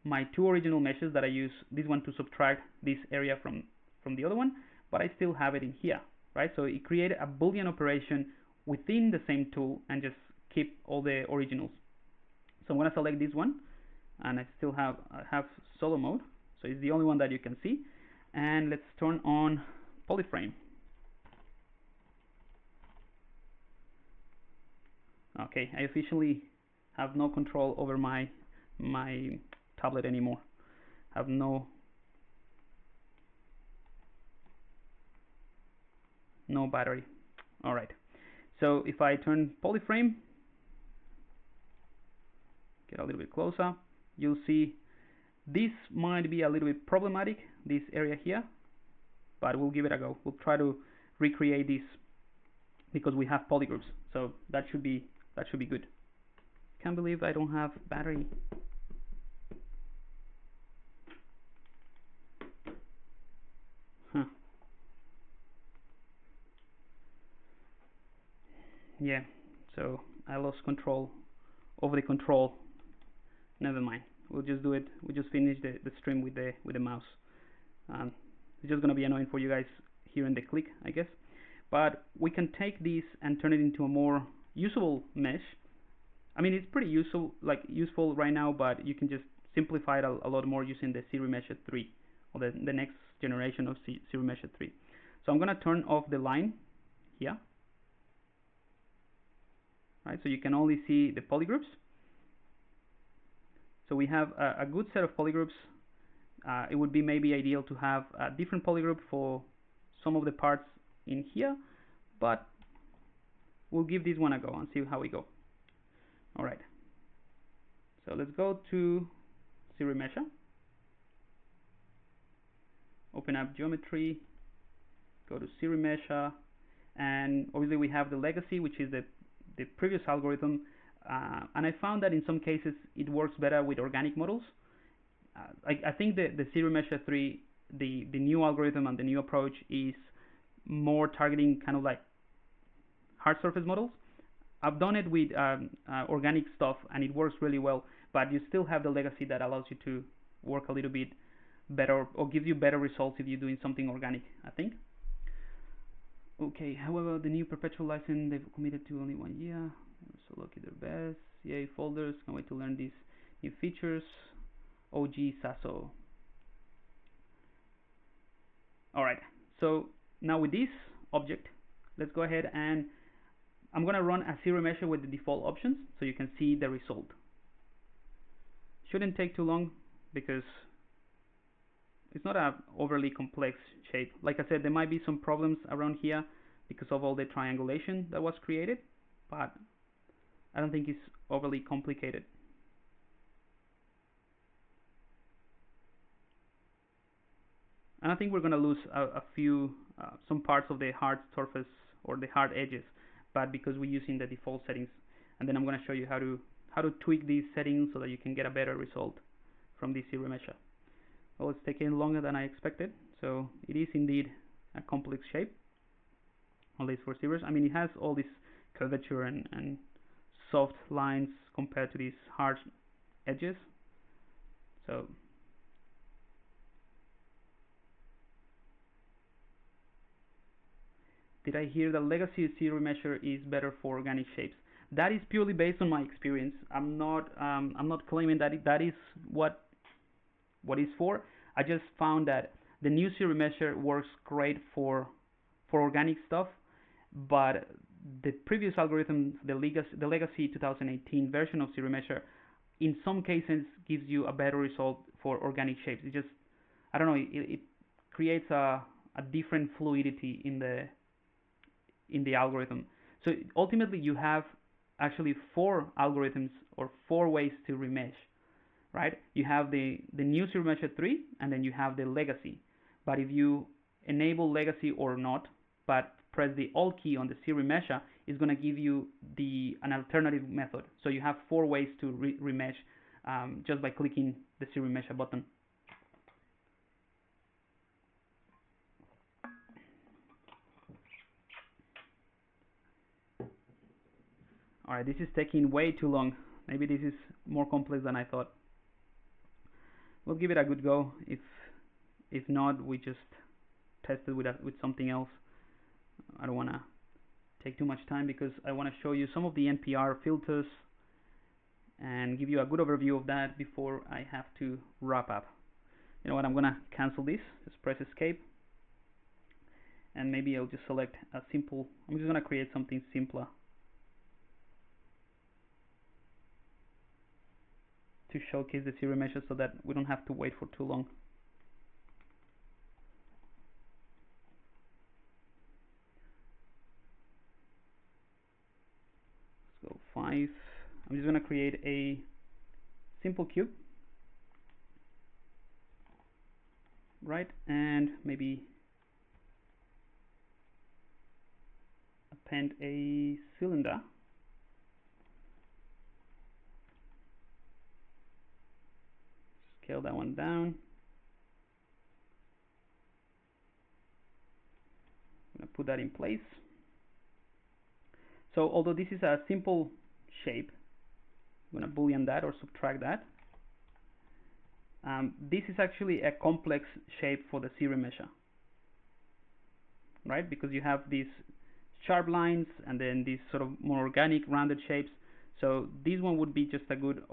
my two original meshes that I use, this one to subtract this area from the other one, but I still have it in here, right? So it created a Boolean operation within the same tool and just keep all the originals. So I'm gonna select this one, and I still have solo mode, so it's the only one that you can see. And let's turn on polyframe. Okay, I officially have no control over my tablet anymore. I have no battery. Alright, so if I turn polyframe, get a little bit closer, you'll see this might be a little bit problematic, this area here, but we'll give it a go. We'll try to recreate this because we have polygroups, so that should be good. Can't believe I don't have battery. Huh. Yeah, so I lost control over the control. Never mind. We'll just do it. We'll just finish the stream with the mouse. It's just gonna be annoying for you guys hearing the click, I guess. But we can take this and turn it into a more usable mesh. I mean, it's pretty useful right now, but you can just simplify it a lot more using the ZRemesher 3 or the next generation of ZRemesher 3. So I'm gonna turn off the line here, right? So you can only see the polygroups. So we have a good set of polygroups. It would be maybe ideal to have a different polygroup for some of the parts in here, but we'll give this one a go and see how we go. Alright, so let's go to ZRemesher, open up geometry, go to ZRemesher, and obviously we have the legacy, which is the previous algorithm, and I found that in some cases it works better with organic models. I think the ZRemesher 3, the new algorithm and the new approach is more targeting kind of like hard surface models. I've done it with organic stuff and it works really well, but you still have the legacy that allows you to work a little bit better or gives you better results if you're doing something organic, I think. Okay, however, the new perpetual license, they've committed to only 1 year. So lucky their best. Yay, folders, can't wait to learn these new features. OG Sasso. Alright, so now with this object, let's go ahead and I'm going to run a ZRemesher with the default options so you can see the result. Shouldn't take too long because it's not a overly complex shape. Like I said, there might be some problems around here because of all the triangulation that was created, but I don't think it's overly complicated. And I think we're going to lose some parts of the hard surface or the hard edges, but because we're using the default settings. And then I'm going to show you how to tweak these settings so that you can get a better result from this ZRemesher. Well, it's taking longer than I expected, so it is indeed a complex shape, at least for ZBrush. I mean, it has all this curvature and soft lines compared to these hard edges. So did I hear the legacy ZRemesher is better for organic shapes? That is purely based on my experience. I'm not claiming that that is what it's for. I just found that the new ZRemesher works great for organic stuff, but the previous algorithm, the legacy 2018 version of ZRemesher, in some cases gives you a better result for organic shapes. It just, I don't know, it creates a different fluidity in the algorithm. So ultimately you have actually 4 algorithms or 4 ways to remesh, right? You have the new ZRemesher 3 and then you have the legacy. But if you enable legacy or not, but press the Alt key on the ZRemesher, it's going to give you an alternative method. So you have 4 ways to remesh just by clicking the ZRemesher button. Alright, this is taking way too long. Maybe this is more complex than I thought. We'll give it a good go. If not, we just test it with something else. I don't want to take too much time because I want to show you some of the NPR filters and give you a good overview of that before I have to wrap up. You know what, I'm going to cancel this. Just press escape. And maybe I'll just select a simple, I'm just going to create something simpler to showcase the ZRemesher so that we don't have to wait for too long. Let's go 5. I'm just going to create a simple cube, right? And maybe append a cylinder. Scale that one down. I'm going to put that in place. So although this is a simple shape, I'm going to boolean that or subtract that. This is actually a complex shape for the ZRemesher, right? Because you have these sharp lines and then these sort of more organic rounded shapes. So this one would be just a good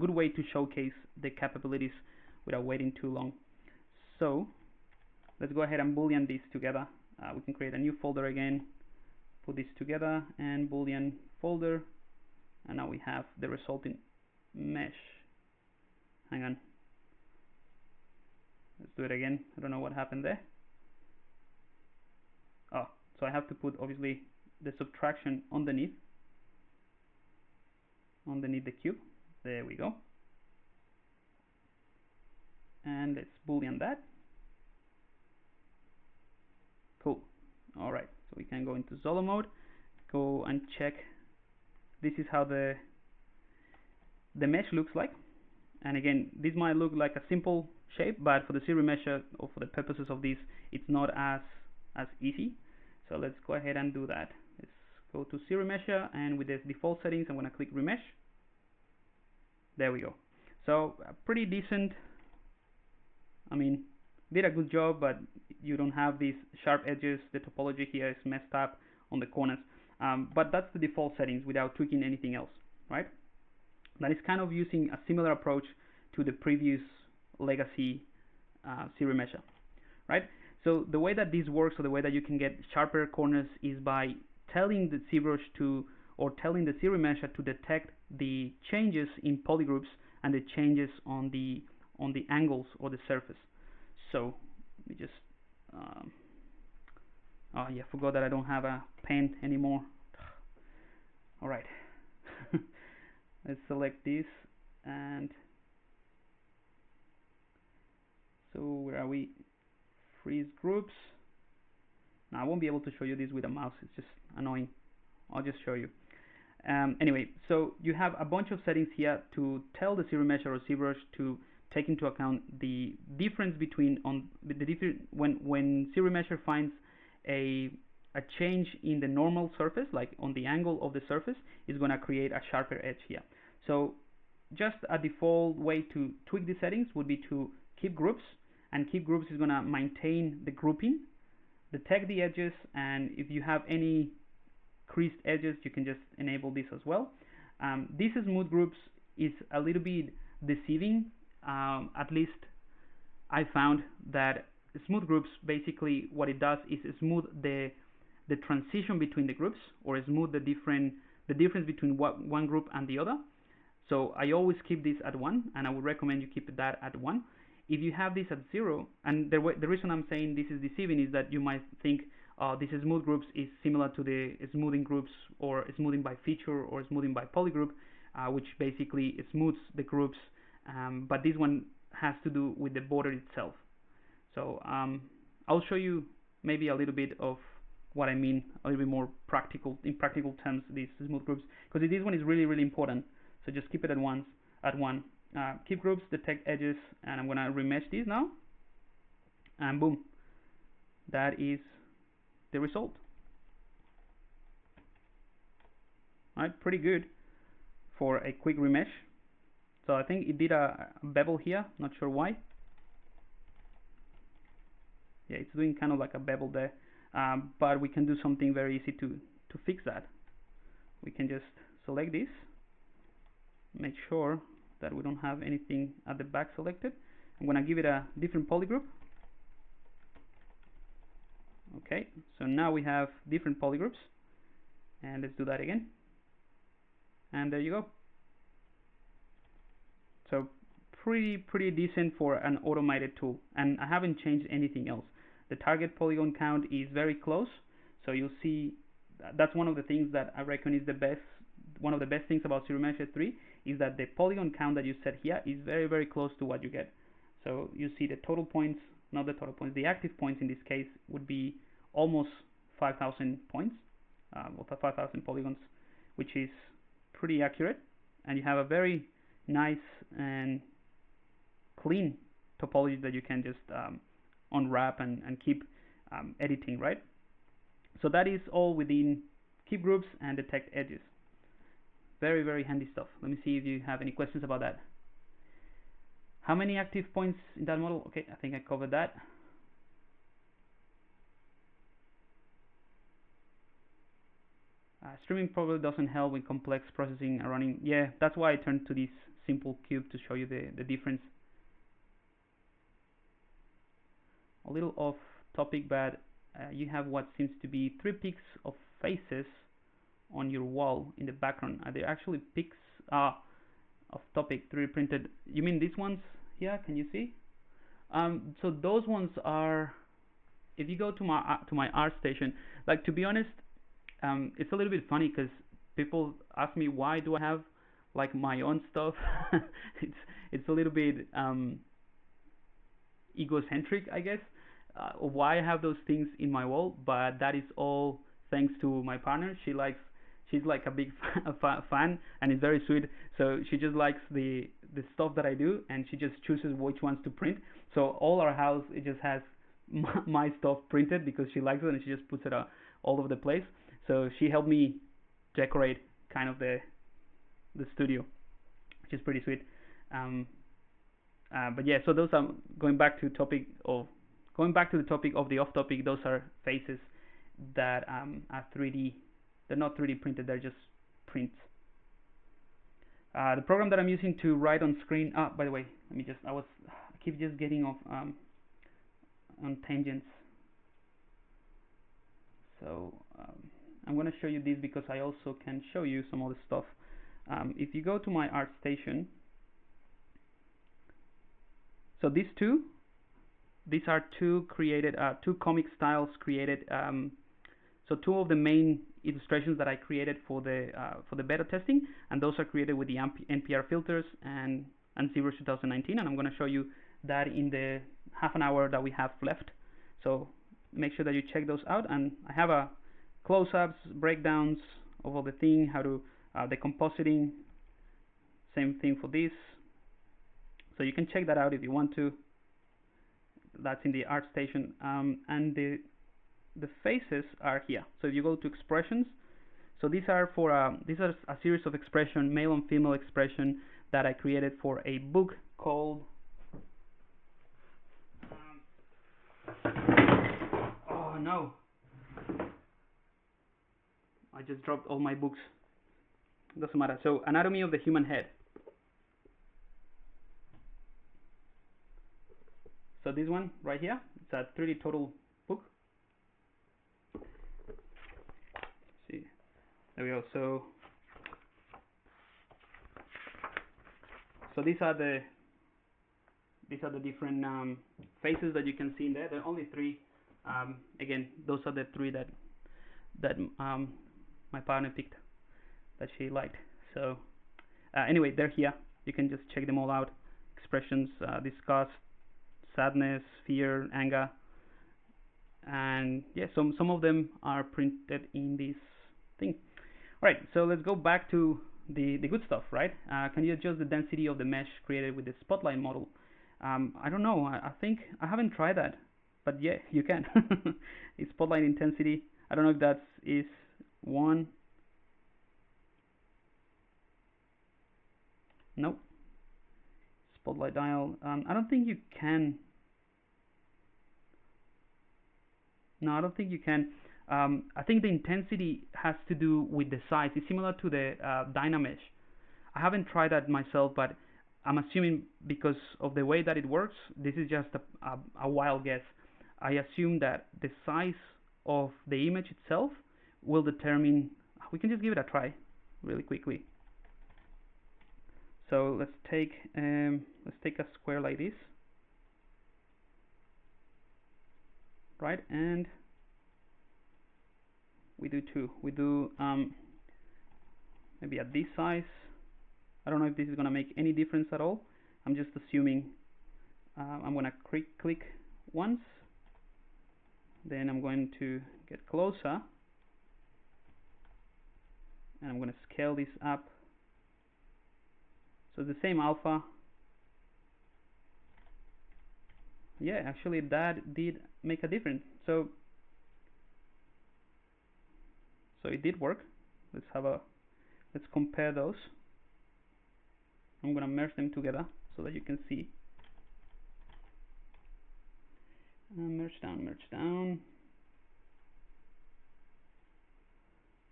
way to showcase the capabilities without waiting too long. So let's go ahead and boolean these together. We can create a new folder again, put this together and boolean folder, and now we have the resulting mesh. Hang on, let's do it again. I don't know what happened there. Oh, so I have to put obviously the subtraction underneath the cube. There we go. And let's boolean that. Cool. Alright, so we can go into Zolo mode, go and check. This is how the mesh looks like. And again, this might look like a simple shape, but for the ZRemesher or for the purposes of this, it's not as easy. So let's go ahead and do that. Let's go to ZRemesher, and with the default settings, I'm going to click remesh. There we go. So pretty decent. I mean, did a good job, but you don't have these sharp edges. The topology here is messed up on the corners. But that's the default settings without tweaking anything else, right? That is kind of using a similar approach to the previous legacy ZRemesher, right? So the way that this works, or the way that you can get sharper corners, is by telling the ZBrush to, or telling the ZRemesher to detect the changes in polygroups and the changes on the angles or the surface. So let me just oh yeah, forgot that I don't have a pen anymore. All right. Let's select this, and so where are we? Freeze groups. Now I won't be able to show you this with a mouse, it's just annoying. I'll just show you. Anyway, so you have a bunch of settings here to tell the ZRemesher or ZBrush to take into account the difference between when ZRemesher finds a change in the normal surface, like on the angle of the surface, is going to create a sharper edge here. So just a default way to tweak the settings would be to keep groups, and keep groups is going to maintain the grouping, detect the edges, and if you have any creased edges, you can just enable this as well. This smooth groups is a little bit deceiving. At least I found that smooth groups, basically what it does is smooth the transition between the groups, or smooth the difference between one group and the other. So I always keep this at 1, and I would recommend you keep that at 1. If you have this at 0, and the reason I'm saying this is deceiving is that you might think this smooth groups is similar to the smoothing groups, or smoothing by feature, or smoothing by polygroup, which basically smooths the groups, but this one has to do with the border itself. So I'll show you maybe a little bit of what I mean, a little bit more practical, in practical terms, these smooth groups, because this one is really, really important. So just keep it at 1. Keep groups, detect edges, and I'm going to remesh these now, and boom, that is the result. Alright, pretty good for a quick remesh. So I think it did a bevel here, not sure why. Yeah, it's doing kind of like a bevel there, but we can do something very easy to fix that. We can just select this, make sure that we don't have anything at the back selected. I'm going to give it a different polygroup. Okay, so now we have different polygroups, and let's do that again, and there you go. So pretty decent for an automated tool, and I haven't changed anything else. The target polygon count is very close, so you'll see that's one of the things that I reckon is the best. One of the best things about ZRemesher 3 is that the polygon count that you set here is very close to what you get. So you see the total points, not the total points, the active points in this case would be almost 5,000 points, or 5,000 polygons, which is pretty accurate, and you have a very nice and clean topology that you can just unwrap and keep editing, right? So that is all within keep groups and detect edges. Very handy stuff. Let me see if you have any questions about that. How many active points in that model? Okay, I think I covered that. Streaming probably doesn't help with complex processing and running. Yeah, that's why I turned to this simple cube to show you the difference. A little off topic, but you have what seems to be 3 pics of faces on your wall in the background. Are they actually pics? Off topic, 3D printed. You mean these ones here? Can you see? So those ones are, if you go to my art station, like, to be honest, it's a little bit funny because people ask me why do I have like my own stuff. it's a little bit egocentric, I guess, why I have those things in my wall, but that is all thanks to my partner. She's like a big fan, and it's very sweet. So she just likes the stuff that I do, and she just chooses which ones to print. So all our house, it just has my stuff printed because she likes it, and she just puts it all over the place. So she helped me decorate kind of the studio, which is pretty sweet. But yeah, so those are going back to the topic of the off topic. Those are faces that are 3D. They're not 3D printed. They're just prints. The program that I'm using to write on screen. By the way, let me just. I keep just getting off on tangents. So I'm going to show you this because I also can show you some other stuff. If you go to my ArtStation, so these are two created, two comic styles created. So two of the main illustrations that I created for the beta testing, and those are created with the NPR filters and ZBrush 2019, and I'm going to show you that in the half an hour that we have left. So make sure that you check those out, and I have a close-ups, breakdowns of all the thing, how to the compositing, same thing for this. So you can check that out if you want to. That's in the ArtStation, and the faces are here. So if you go to expressions, so these are a series of expression, male and female expression, that I created for a book called oh no, I just dropped all my books. Doesn't matter. So Anatomy of the Human Head. So this one right here, it's a 3D total book. See, there we go. So these are the different faces that you can see in there. There are only three. Again, those are the three that my partner picked, that she liked. So anyway, they're here. You can just check them all out. Expressions: disgust, sadness, fear, anger, and yeah, some of them are printed in this thing. All right, so let's go back to the good stuff, right? Can you adjust the density of the mesh created with the spotlight model? I don't know. I think I haven't tried that, but yeah, you can. It's spotlight intensity. I don't know if that is 1. Nope. Spotlight dial. I don't think you can. No, I don't think you can. I think the intensity has to do with the size. It's similar to the Dynamesh. I haven't tried that myself, but I'm assuming because of the way that it works, this is just a wild guess. I assume that the size of the image itself will determine. We can just give it a try really quickly. So let's take a square like this, right? And we do two. We do maybe at this size. I don't know if this is gonna make any difference at all. I'm just assuming. I'm gonna click once, then I'm going to get closer, and I'm gonna scale this up. So the same alpha. Yeah, actually that did make a difference. So it did work. Let's compare those. I'm gonna merge them together so that you can see. Merge down.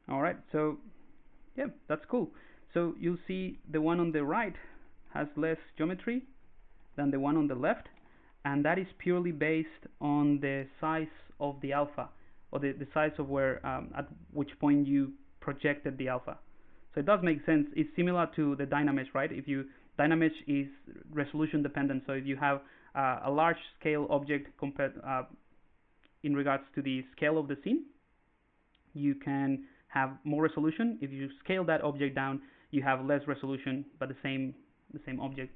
All right, so yeah, that's cool. So you'll see the one on the right has less geometry than the one on the left, and that is purely based on the size of the alpha, or the size of where at which point you projected the alpha. So it does make sense. It's similar to the Dynamesh, right? Dynamesh is resolution dependent. So if you have a large scale object compared in regards to the scale of the scene, you can have more resolution. If you scale that object down, you have less resolution, but the same object.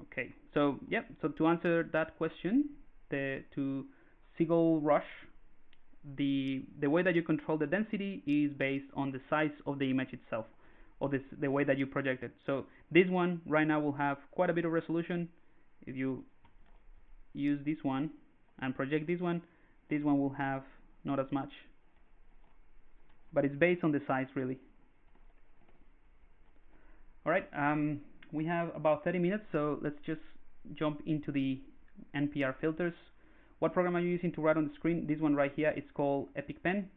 Okay, so yeah, so to answer that question, to ZBrush, the way that you control the density is based on the size of the image itself, or the way that you project it. So this one right now will have quite a bit of resolution. If you use this one, and project this one will have not as much, but it's based on the size really. Alright, we have about 30 minutes, so let's just jump into the NPR filters. What program are you using to write on the screen? This one right here, it's called Epic Pen.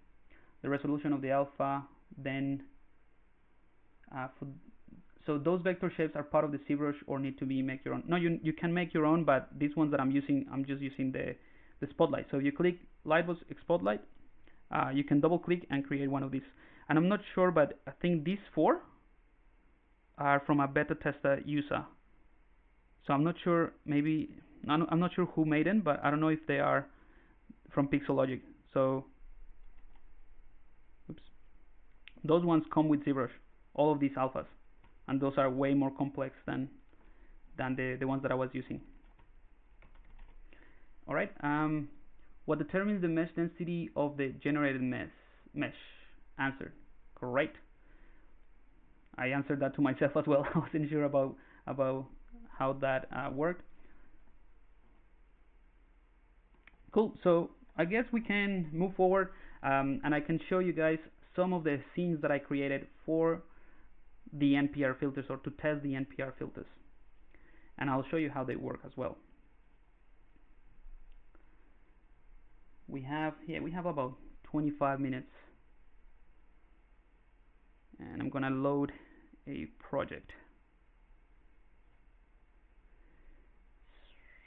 The resolution of the alpha, then so those vector shapes are part of the ZBrush or need to be make your own. No, you can make your own, but these ones that I'm using, I'm just using the spotlight. So if you click Lightbox Spotlight, you can double click and create one of these. And I'm not sure, but I think these 4 are from a beta tester user. So I'm not sure, maybe, I'm not sure who made them, but I don't know if they are from Pixologic. So, oops, those ones come with ZBrush, all of these alphas. And those are way more complex than the ones that I was using. Alright, what determines the mesh density of the generated mesh? Answer, correct. I answered that to myself as well. I wasn't sure about how that worked. Cool, so I guess we can move forward, and I can show you guys some of the scenes that I created for the NPR filters, or to test the NPR filters, and I'll show you how they work as well. We have about 25 minutes, and I'm gonna load a project.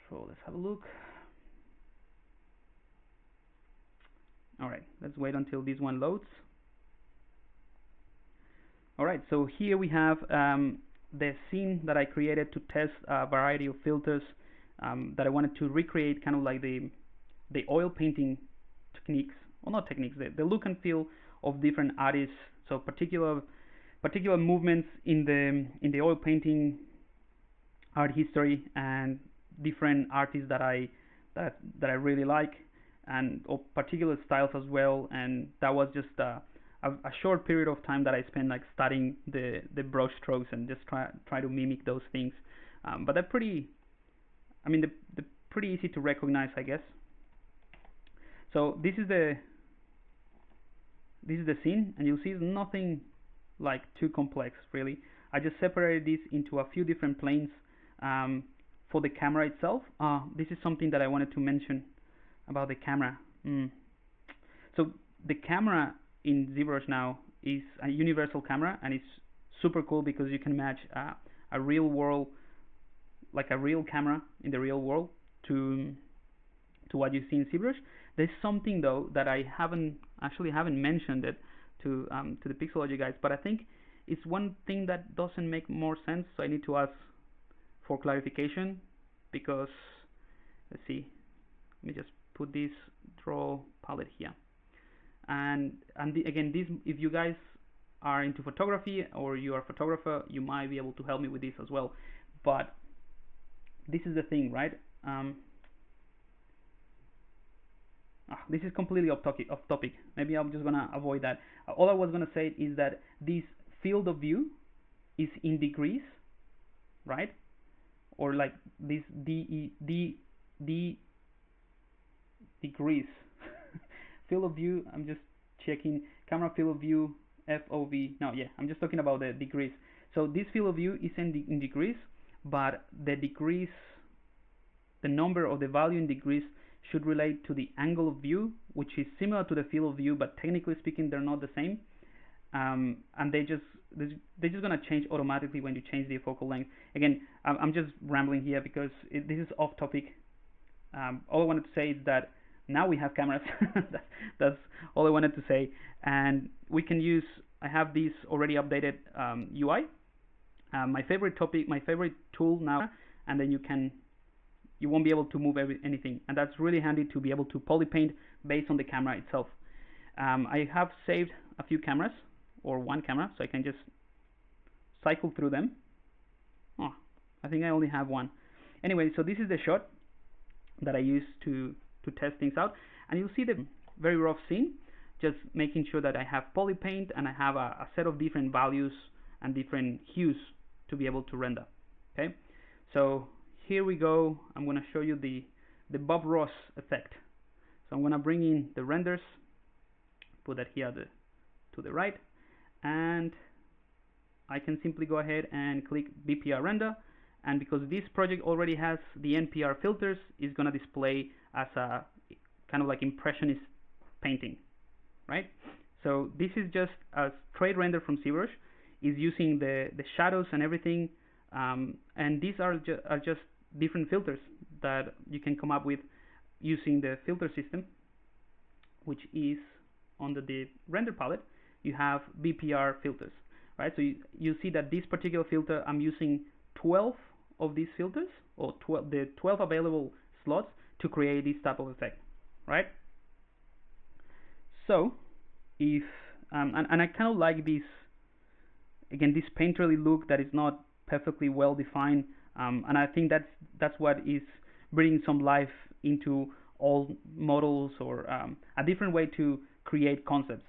So let's have a look. Alright, let's wait until this one loads. Alright, so here we have the scene that I created to test a variety of filters that I wanted to recreate, kind of like the oil painting techniques, well, not techniques, the look and feel of different artists. So particular movements in the oil painting art history, and different artists that I really like, and of particular styles as well. And that was just a short period of time that I spent like studying the brush strokes and just try to mimic those things. But they're pretty, I mean, they're pretty easy to recognize, I guess. So this is the scene, and you'll see it's nothing like too complex really. I just separated this into a few different planes for the camera itself. This is something that I wanted to mention about the camera. So the camera in ZBrush now is a universal camera, and it's super cool because you can match a real world, like a real camera in the real world, to what you see in ZBrush. There's something though that I haven't mentioned it to the Pixology guys, but I think it's one thing that doesn't make more sense, so I need to ask for clarification. Because let's see, let me just put this draw palette here, and again, this, if you guys are into photography or you are a photographer, you might be able to help me with this as well. But this is the thing, right? This is completely off topic. Maybe I'm just gonna avoid that. All I was gonna say is that this field of view is in degrees, right? Or like this degrees. Field of view, I'm just checking. Camera field of view, FOV. No, yeah, I'm just talking about the degrees. So this field of view is in degrees, but the degrees, the number or the value in degrees should relate to the angle of view, which is similar to the field of view, but technically speaking, they're not the same. And they're just gonna change automatically when you change the focal length. Again, I'm just rambling here because this is off topic. All I wanted to say is that now we have cameras. That's all I wanted to say, and we can use. I have this already updated UI. My favorite tool now, and then you won't be able to move anything, and that's really handy to be able to poly paint based on the camera itself. I have saved a few cameras, or one camera, so I can just cycle through them. I think I only have one. Anyway, so this is the shot that I used to test things out, and you'll see the very rough scene, just making sure that I have poly paint and I have a set of different values and different hues to be able to render. Okay, so here we go. I'm going to show you the the Bob Ross effect. So I'm going to bring in the renders, put that here to the right, and I can simply go ahead and click BPR render, and because this project already has the NPR filters, it's going to display as a kind of like Impressionist painting, right? So this is just a straight render from ZBrush. Is using the shadows and everything, and these are just different filters that you can come up with using the filter system, which is under the render palette. You have BPR filters, right? So you see that this particular filter, I'm using 12 of these filters, or the 12 available slots to create this type of effect, right? So if and I kind of like this, again, this painterly look that is not perfectly well defined, and I think that's what is bringing some life into all models, or a different way to create concepts.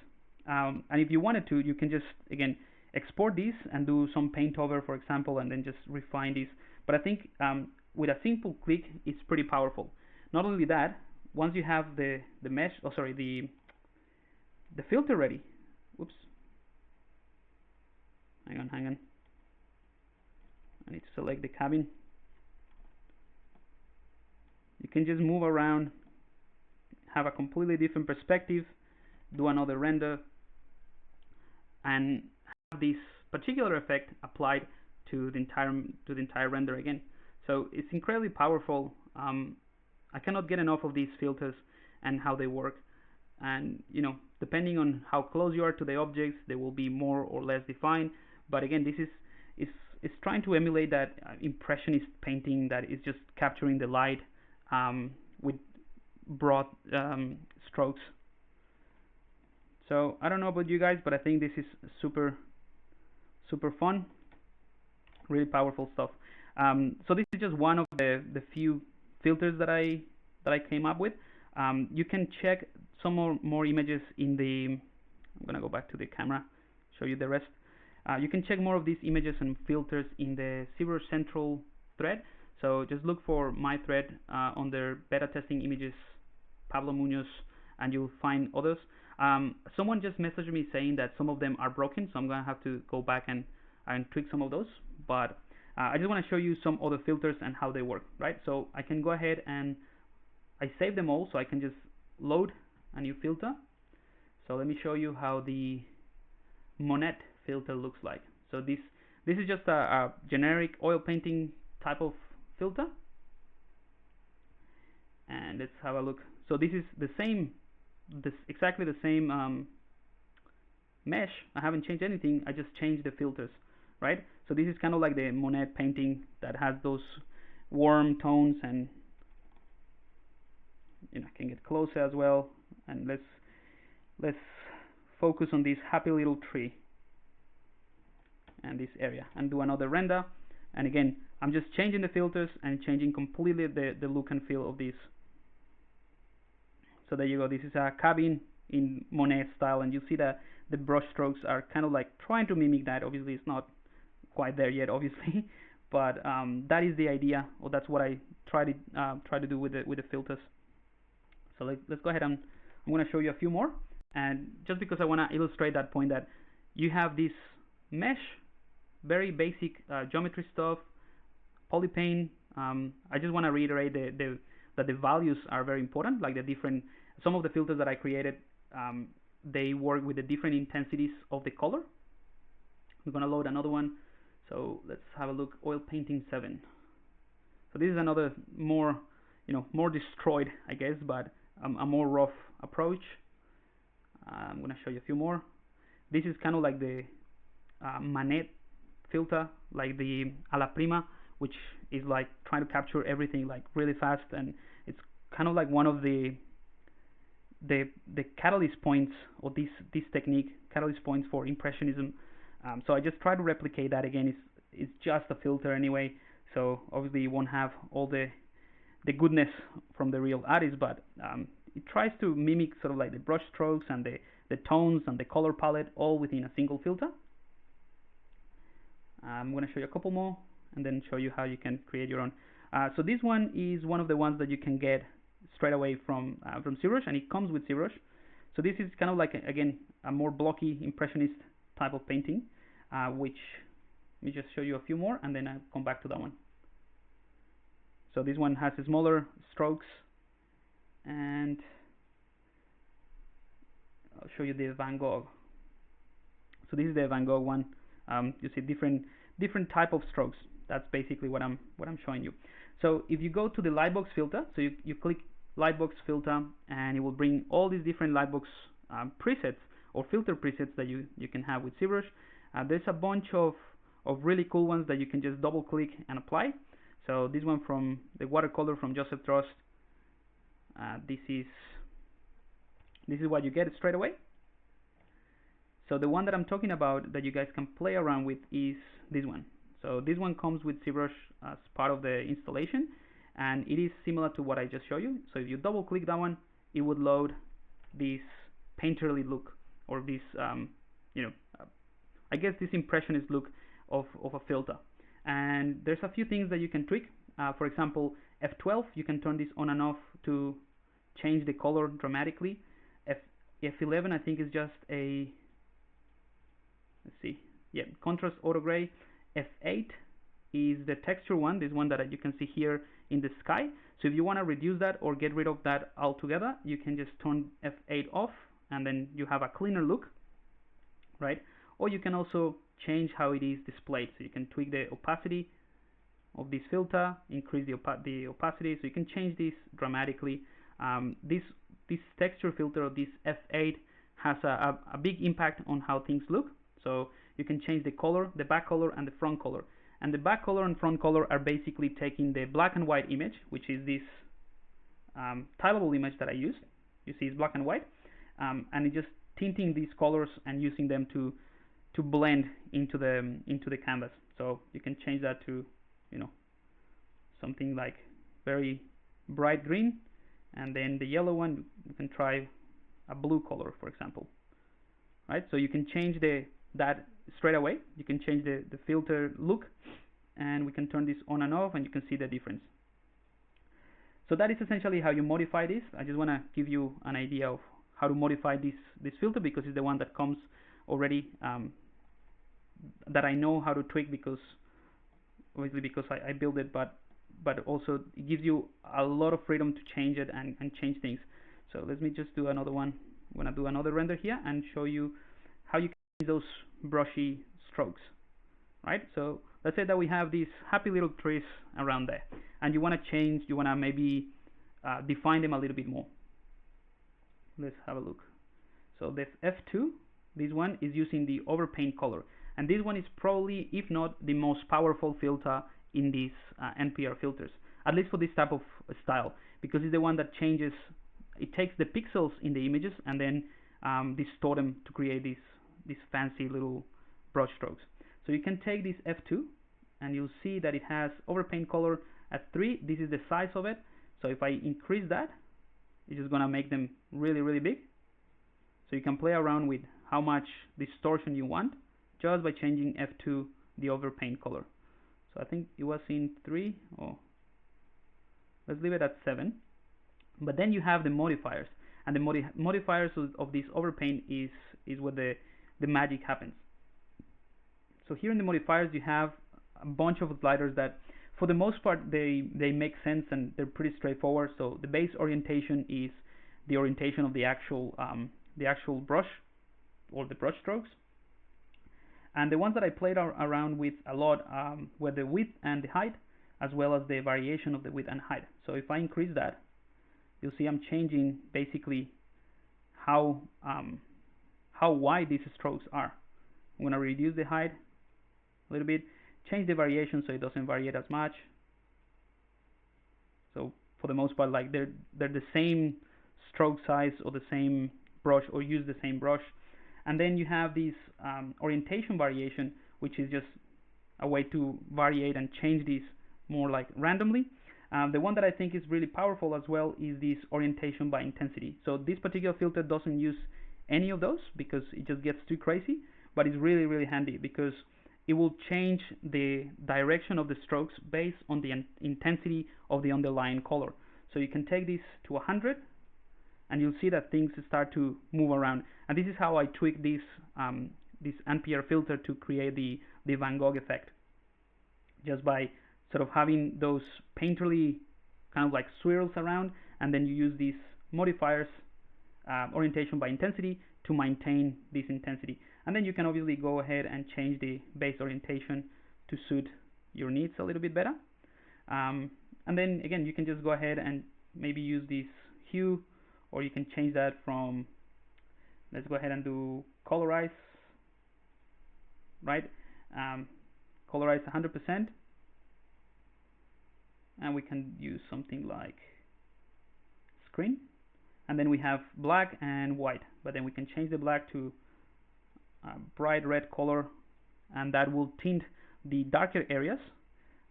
And if you wanted to, you can just, again, export these and do some paint over, for example, and then just refine this. But I think with a simple click, it's pretty powerful. Not only that, once you have the mesh, the filter ready. Whoops. Hang on. I need to select the cabin. You can just move around, have a completely different perspective, do another render, and have this particular effect applied to the entire render again. So it's incredibly powerful. I cannot get enough of these filters and how they work. And depending on how close you are to the objects, they will be more or less defined. But again, this is trying to emulate that Impressionist painting that is just capturing the light with broad strokes. So I don't know about you guys, but I think this is super fun, really powerful stuff. So this is just one of the few filters that I came up with. You can check some more images in the. I'm gonna go back to the camera, show you the rest. You can check more of these images and filters in the ZBrush Central thread. So just look for my thread under beta testing images, Pablo Muñoz, and you'll find others. Someone just messaged me saying that some of them are broken, so I'm gonna have to go back and tweak some of those. But I just want to show you some other filters and how they work, right? So I can go ahead and I save them all, so I can just load a new filter. So let me show you how the Monet filter looks like. So this is just a generic oil painting type of filter, and let's have a look. So this is the same, exactly the same mesh. I haven't changed anything, I just changed the filters, right? So this is kind of like the Monet painting that has those warm tones, and I can get closer as well, and let's focus on this happy little tree and this area and do another render. And again, I'm just changing the filters and changing completely the look and feel of this. So there you go. This is a cabin in Monet style, and you see that the brush strokes are kind of like trying to mimic that. Obviously it's not quite there yet, obviously, but that is the idea, or that's what I try to do with the filters. So let's go ahead, and I'm going to show you a few more. And just because I want to illustrate that point, that you have this mesh, very basic geometry stuff, polypane. I just want to reiterate that the values are very important, like some of the filters that I created, they work with the different intensities of the color. We're going to load another one. So let's have a look, oil painting 7. So this is another more destroyed, I guess, but a more rough approach. I'm going to show you a few more. This is kind of like the Manet filter, like the a la prima, which is like trying to capture everything like really fast, and it's kind of like one of the catalyst points, or this technique, catalyst points for Impressionism. So I just try to replicate that. Again, it's just a filter anyway, so obviously you won't have all the goodness from the real artist, but it tries to mimic sort of like the brush strokes and the tones and the color palette all within a single filter. I'm going to show you a couple more and then show you how you can create your own. So this one is one of the ones that you can get straight away from ZBrush, and it comes with ZBrush. So this is kind of like, again, a more blocky Impressionist type of painting, which, let me just show you a few more, and then I'll come back to that one. So this one has smaller strokes, and I'll show you the Van Gogh. So this is the Van Gogh one. You see different type of strokes. That's basically what I'm showing you. So if you go to the Lightbox filter, so you click Lightbox filter, and it will bring all these different Lightbox presets or filter presets that you can have with ZBrush. There's a bunch of really cool ones that you can just double click and apply. So this one from the watercolor from Joseph Trust. This is what you get straight away. So the one that I'm talking about that you guys can play around with is this one. So this one comes with ZBrush as part of the installation, and it is similar to what I just showed you. So if you double click that one, it would load this painterly look, or this I guess this Impressionist look of a filter. And there's a few things that you can tweak. For example, F12, you can turn this on and off to change the color dramatically. F11, I think, is just a, let's see, yeah, contrast auto gray. F8 is the texture one, this one that you can see here in the sky. So if you want to reduce that or get rid of that altogether, you can just turn F8 off, and then you have a cleaner look, right? Or you can also change how it is displayed. So you can tweak the opacity of this filter, increase the opacity, so you can change this dramatically. This texture filter of this F8 has a big impact on how things look. So you can change the color, the back color, and the front color. And the back color and front color are basically taking the black and white image, which is this tileable image that I used. You see it's black and white, and it's just tinting these colors and using them to blend into the canvas. So you can change that to, you know, something like very bright green, and then the yellow one, you can try a blue color, for example, right? So you can change that straight away. You can change the filter look, and we can turn this on and off, and you can see the difference. So that is essentially how you modify this. I just want to give you an idea of how to modify this filter, because it's the one that comes already, that I know how to tweak, because obviously because I build it, but also it gives you a lot of freedom to change it and change things. So let me just do another one. I'm going to do another render here and show you how you can use those brushy strokes, right? So let's say that we have these happy little trees around there, and you want to change, you want to maybe define them a little bit more. Let's have a look. So the F2, this one is using the overpaint color, and this one is probably, if not the most powerful filter in these NPR filters, at least for this type of style, because it's the one that changes, it takes the pixels in the images and then distort them to create these fancy little brush strokes. So you can take this F2, and you'll see that it has overpaint color at 3. This is the size of it. So if I increase that, it's just gonna make them really, really big. So you can play around with how much distortion you want just by changing F2, the overpaint color. So I think it was in 3, or let's leave it at 7. But then you have the modifiers, and the modifiers of this overpaint is where the magic happens. So here in the modifiers you have a bunch of sliders that, for the most part, they make sense and they're pretty straightforward. So the base orientation is the orientation of the actual brush, or the brush strokes. And the ones that I played around with a lot were the width and the height, as well as the variation of the width and height. So if I increase that, you'll see I'm changing basically how wide these strokes are. I'm going to reduce the height a little bit, change the variation so it doesn't vary as much. So for the most part, like they're the same stroke size or the same brush, or use the same brush. And then you have this orientation variation, which is just a way to variate and change these more like randomly. The one that I think is really powerful as well is this orientation by intensity. So this particular filter doesn't use any of those because it just gets too crazy, but it's really, really handy because it will change the direction of the strokes based on the intensity of the underlying color. So you can take this to 100, and you'll see that things start to move around. And this is how I tweak this this NPR filter to create the Van Gogh effect, just by sort of having those painterly kind of like swirls around, and then you use these modifiers, orientation by intensity, to maintain this intensity. And then you can obviously go ahead and change the base orientation to suit your needs a little bit better. And then again, you can just go ahead and maybe use this hue, or you can change that from, let's go ahead and do colorize, right? Colorize 100%, and we can use something like screen, and then we have black and white, but then we can change the black to a bright red color, and that will tint the darker areas,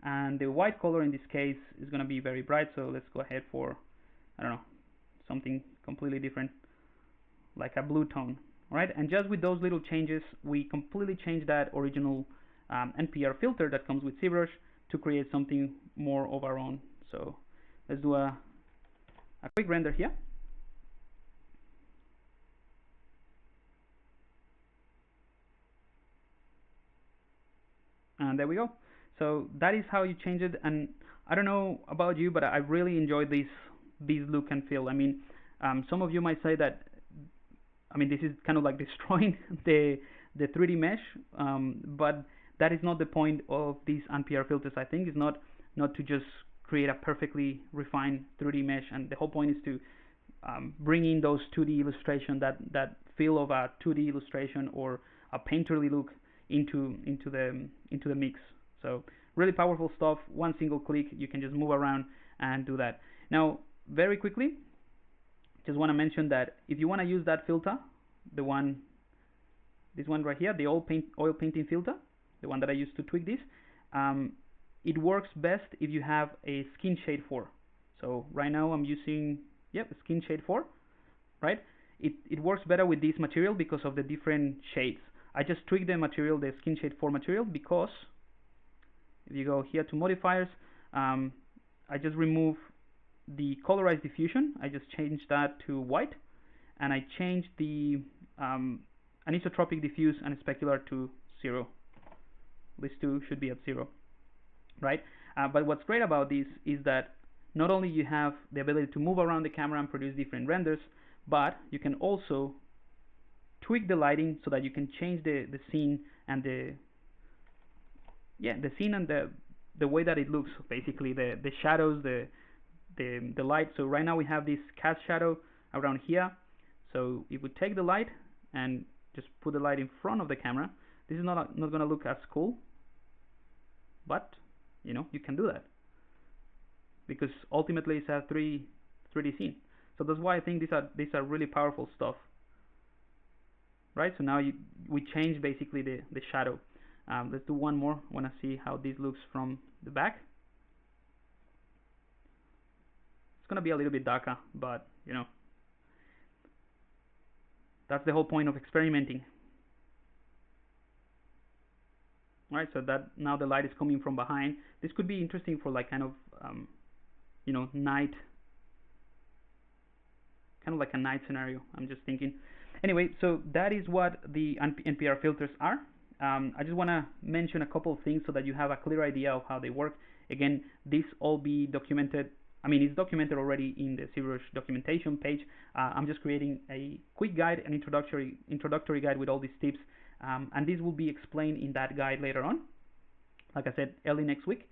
and the white color in this case is going to be very bright. So let's go ahead for, I don't know, something completely different, like a blue tone. Right, and just with those little changes, we completely change that original NPR filter that comes with ZBrush to create something more of our own. So let's do a quick render here. And there we go. So that is how you change it. And I don't know about you, but I really enjoy this look and feel. I mean, some of you might say that, I mean, this is kind of like destroying the 3D mesh, but that is not the point of these NPR filters. I think it's not to just create a perfectly refined 3D mesh, and the whole point is to bring in those 2D illustration, that feel of a 2D illustration or a painterly look into the mix. So really powerful stuff. One single click, you can just move around and do that. Now, very quickly, just want to mention that if you want to use that filter, this one right here, the oil painting filter, the one that I used to tweak this, it works best if you have a skin shade 4. So right now I'm using, skin shade 4, right? It works better with this material because of the different shades. I just tweaked the material, the skin shade 4 material, because if you go here to modifiers, I just remove the colorized diffusion. I just changed that to white, and I changed the anisotropic diffuse and specular to 0. These two should be at 0, right? But what's great about this is that not only you have the ability to move around the camera and produce different renders, but you can also tweak the lighting so that you can change the scene and the scene and the way that it looks, basically the shadows, the light. So right now we have this cast shadow around here. So if we take the light and just put the light in front of the camera, this is not going to look as cool, but you know, you can do that because ultimately it's a 3D scene. So that's why I think these are really powerful stuff, right? So now we change basically the shadow. Let's do one more. I want to see how this looks from the back. It's gonna be a little bit darker, but you know, that's the whole point of experimenting. Right, so that now the light is coming from behind. This could be interesting for like kind of you know, night, kind of like a night scenario. I'm just thinking. Anyway, so that is what the NPR filters are. I just want to mention a couple of things so that you have a clear idea of how they work. Again, this all be documented. I mean, it's documented already in the ZBrush documentation page. I'm just creating a quick guide, an introductory guide with all these tips, and this will be explained in that guide later on, like I said, early next week.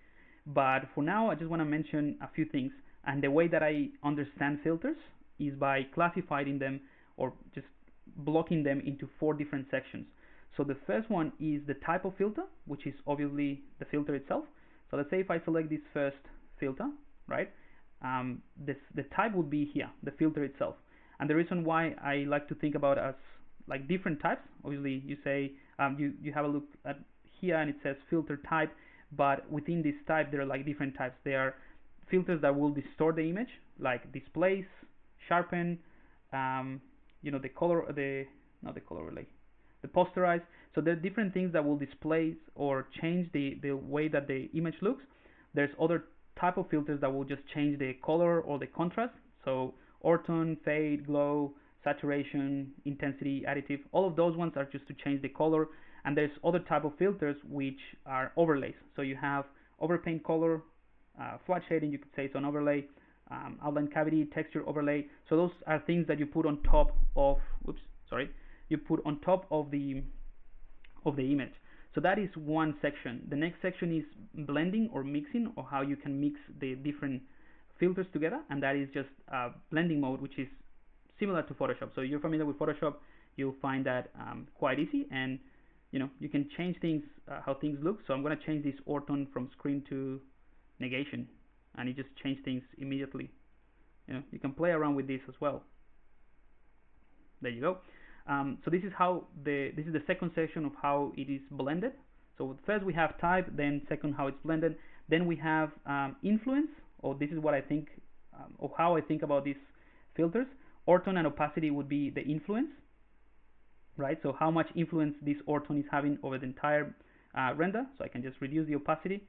But for now, I just want to mention a few things. And the way that I understand filters is by classifying them or just blocking them into 4 different sections. So the first one is the type of filter, which is obviously the filter itself. So let's say if I select this first filter, right? The type would be here, the filter itself. And the reason why I like to think about as like different types, obviously you say, you have a look at here and it says filter type, but within this type there are like different types. There are filters that will distort the image, like displace, sharpen, you know, the color, not the color relay, the posterize. So there are different things that will display or change the way that the image looks. There's other type of filters that will just change the color or the contrast. So ortone, fade, glow, saturation, intensity, additive, all of those ones are just to change the color. And there's other type of filters which are overlays. So you have overpaint color, flat shading, you could say it's an overlay, outline cavity, texture overlay. So those are things that you put on top of, you put on top of the image. So that is one section. The next section is blending or mixing, or how you can mix the different filters together, and that is just blending mode, which is similar to Photoshop. So you're familiar with Photoshop, you'll find that quite easy, and you can change things, how things look. So I'm going to change this ortone from screen to negation, and it just changed things immediately. You can play around with this as well. There you go. So this is how this is the second section of how it is blended. So first we have type, then second how it's blended, then we have influence, or this is what I think, or how I think about these filters. Ortone and opacity would be the influence, right? So how much influence this ortone is having over the entire render. So I can just reduce the opacity,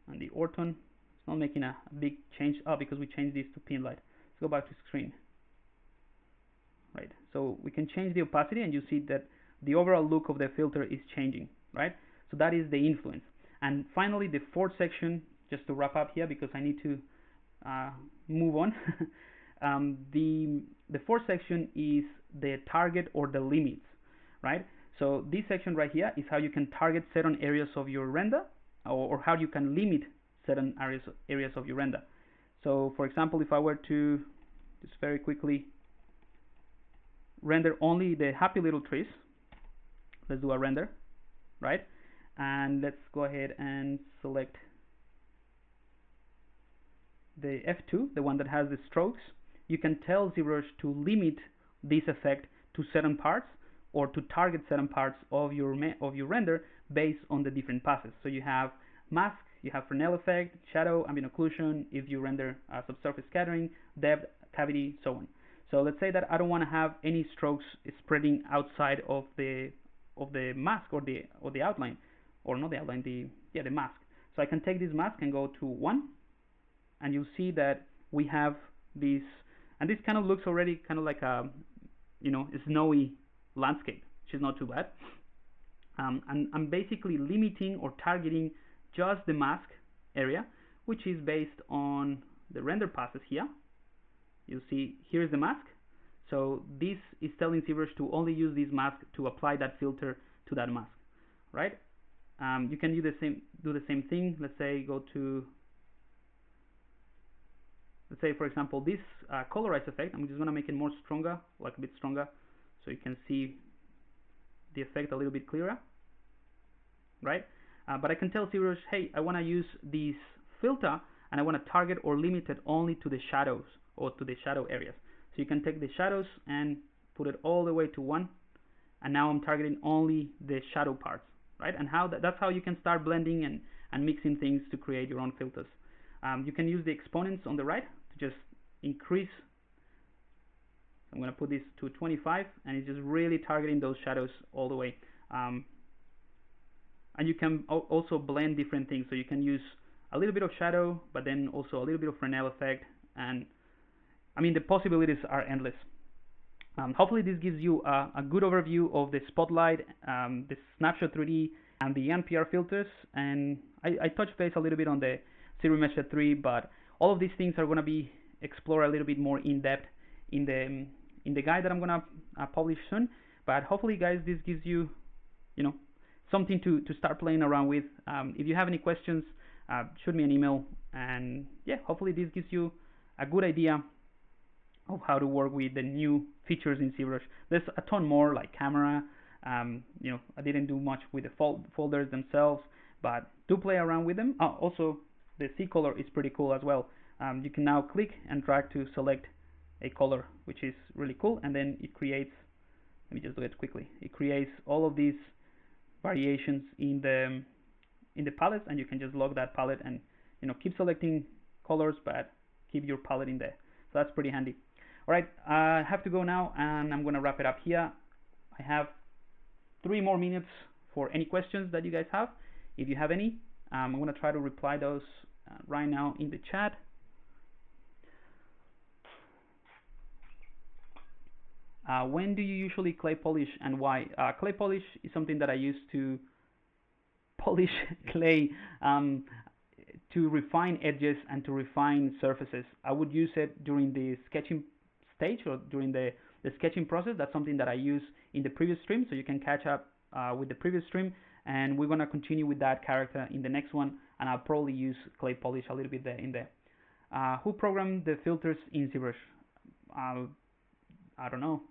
and the ortone, it's not making a big change because we changed this to pin light. Let's go back to screen. Right, so we can change the opacity, and you see that the overall look of the filter is changing, right? So that is the influence. And finally, the fourth section, just to wrap up here because I need to move on. The fourth section is the target or the limits, right? So this section right here is how you can target certain areas of your render, or how you can limit certain areas of your render. So for example, if I were to just very quickly render only the happy little trees, let's do a render, right? And let's go ahead and select the F2, the one that has the strokes. You can tell ZBrush to limit this effect to certain parts, or to target certain parts of your render based on the different passes. So you have mask, you have Fresnel effect, shadow, ambient occlusion, if you render subsurface scattering, depth, cavity, so on. So let's say that I don't want to have any strokes spreading outside of the mask or the outline, or not the outline, the mask. So I can take this mask and go to 1, and you'll see that we have this, and this kind of looks already kind of like a a snowy landscape, which is not too bad. And I'm basically limiting or targeting just the mask area, which is based on the render passes here. You see, here's the mask. So this is telling ZBrush to only use this mask to apply that filter to that mask, right? You can do the same thing. Let's say go to, let's say for example this colorize effect. I'm just going to make it more stronger, like a bit stronger, so you can see the effect a little bit clearer, right? But I can tell ZBrush, hey, I want to use this filter, and I want to target or limit it only to the shadows, or to the shadow areas. So you can take the shadows and put it all the way to 1, and now I'm targeting only the shadow parts, right? And that's how you can start blending and mixing things to create your own filters. You can use the exponents on the right to just increase. I'm going to put this to 25, and it's just really targeting those shadows all the way. And you can also blend different things. So you can use a little bit of shadow, but then also a little bit of Fresnel effect, and I mean the possibilities are endless. Hopefully this gives you a good overview of the Spotlight, the Snapshot 3D, and the NPR filters. And I touched base a little bit on the ZRemesher 3, but all of these things are going to be explored a little bit more in depth in the guide that I'm going to publish soon. But hopefully, guys, this gives you, something to start playing around with. If you have any questions, shoot me an email, and yeah, hopefully this gives you a good idea of how to work with the new features in ZBrush. There's a ton more, like camera. I didn't do much with the folders themselves, but do play around with them. Also, the C color is pretty cool as well. You can now click and drag to select a color, which is really cool, and then it creates, let me just do it quickly, it creates all of these variations in the palette, and you can just lock that palette and keep selecting colors, but keep your palette in there. So that's pretty handy. Alright, I have to go now, and I'm going to wrap it up here. I have 3 more minutes for any questions that you guys have. If you have any, I'm going to try to reply those right now in the chat. When do you usually clay polish and why? Clay polish is something that I use to polish clay to refine edges and to refine surfaces. I would use it during the sketching stage or during the sketching process. That's something that I use in the previous stream, so you can catch up with the previous stream, and we're going to continue with that character in the next one, and I'll probably use clay polish a little bit there in there. Who programmed the filters in ZBrush? I don't know.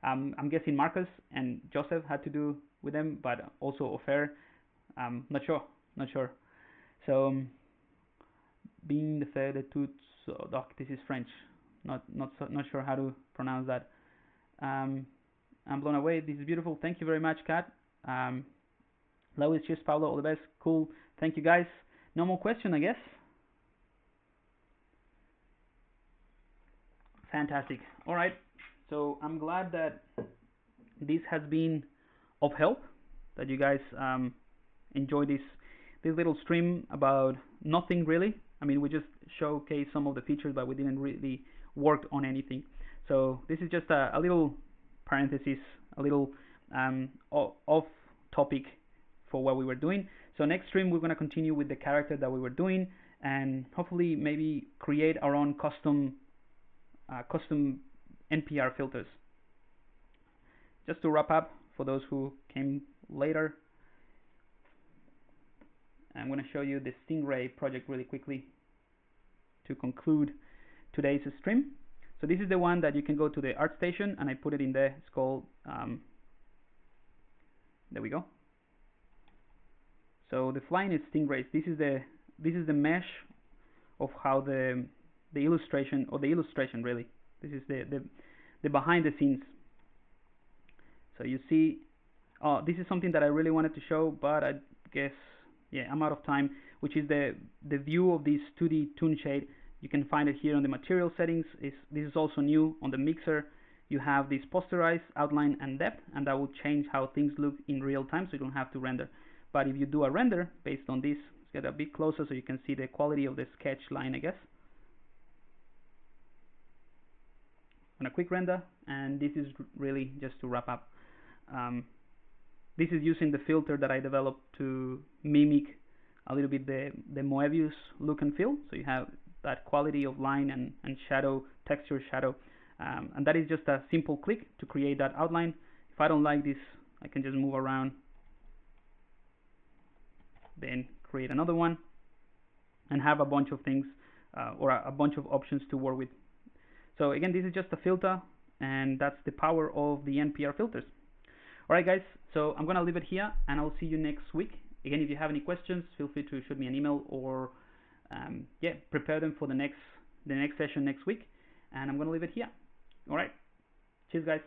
I'm guessing Marcus and Joseph had to do with them, but also Ofer. Not sure. So being the fair, the tooth, so doc, this is French. Not sure how to pronounce that. I'm blown away. This is beautiful. Thank you very much, Kat. Lois, cheers, Pablo. All the best. Cool. Thank you, guys. No more question, I guess. Fantastic. All right. So I'm glad that this has been of help, that you guys enjoy this little stream about nothing really. I mean, we just showcase some of the features, but we didn't really work on anything. So this is just a little parenthesis, a little off topic for what we were doing. So next stream we're going to continue with the character that we were doing, and hopefully maybe create our own custom NPR filters. Just to wrap up, for those who came later, I'm going to show you the Stingray project really quickly to conclude today's stream. So this is the one that you can go to the ArtStation, and I put it in there. It's called, there we go. So the flying is Stingrays. This is the mesh of how the illustration, or the illustration really. This is the behind the scenes. So you see, this is something that I really wanted to show, but I guess, yeah, I'm out of time, which is the view of this 2D toon shade. You can find it here on the material settings. This is also new on the mixer. You have this posterize, outline, and depth, and that will change how things look in real time, so you don't have to render. But if you do a render based on this, let's get a bit closer so you can see the quality of the sketch line, I guess. On a quick render, and this is really just to wrap up. This is using the filter that I developed to mimic a little bit the Moebius look and feel. So you have that quality of line and shadow, texture shadow. And that is just a simple click to create that outline. If I don't like this, I can just move around, then create another one, and have a bunch of things or a bunch of options to work with. So again, this is just a filter, and that's the power of the NPR filters. Alright guys, so I'm going to leave it here, and I'll see you next week. Again, if you have any questions, feel free to shoot me an email, or yeah, prepare them for the next session next week, and I'm going to leave it here. Alright, cheers guys.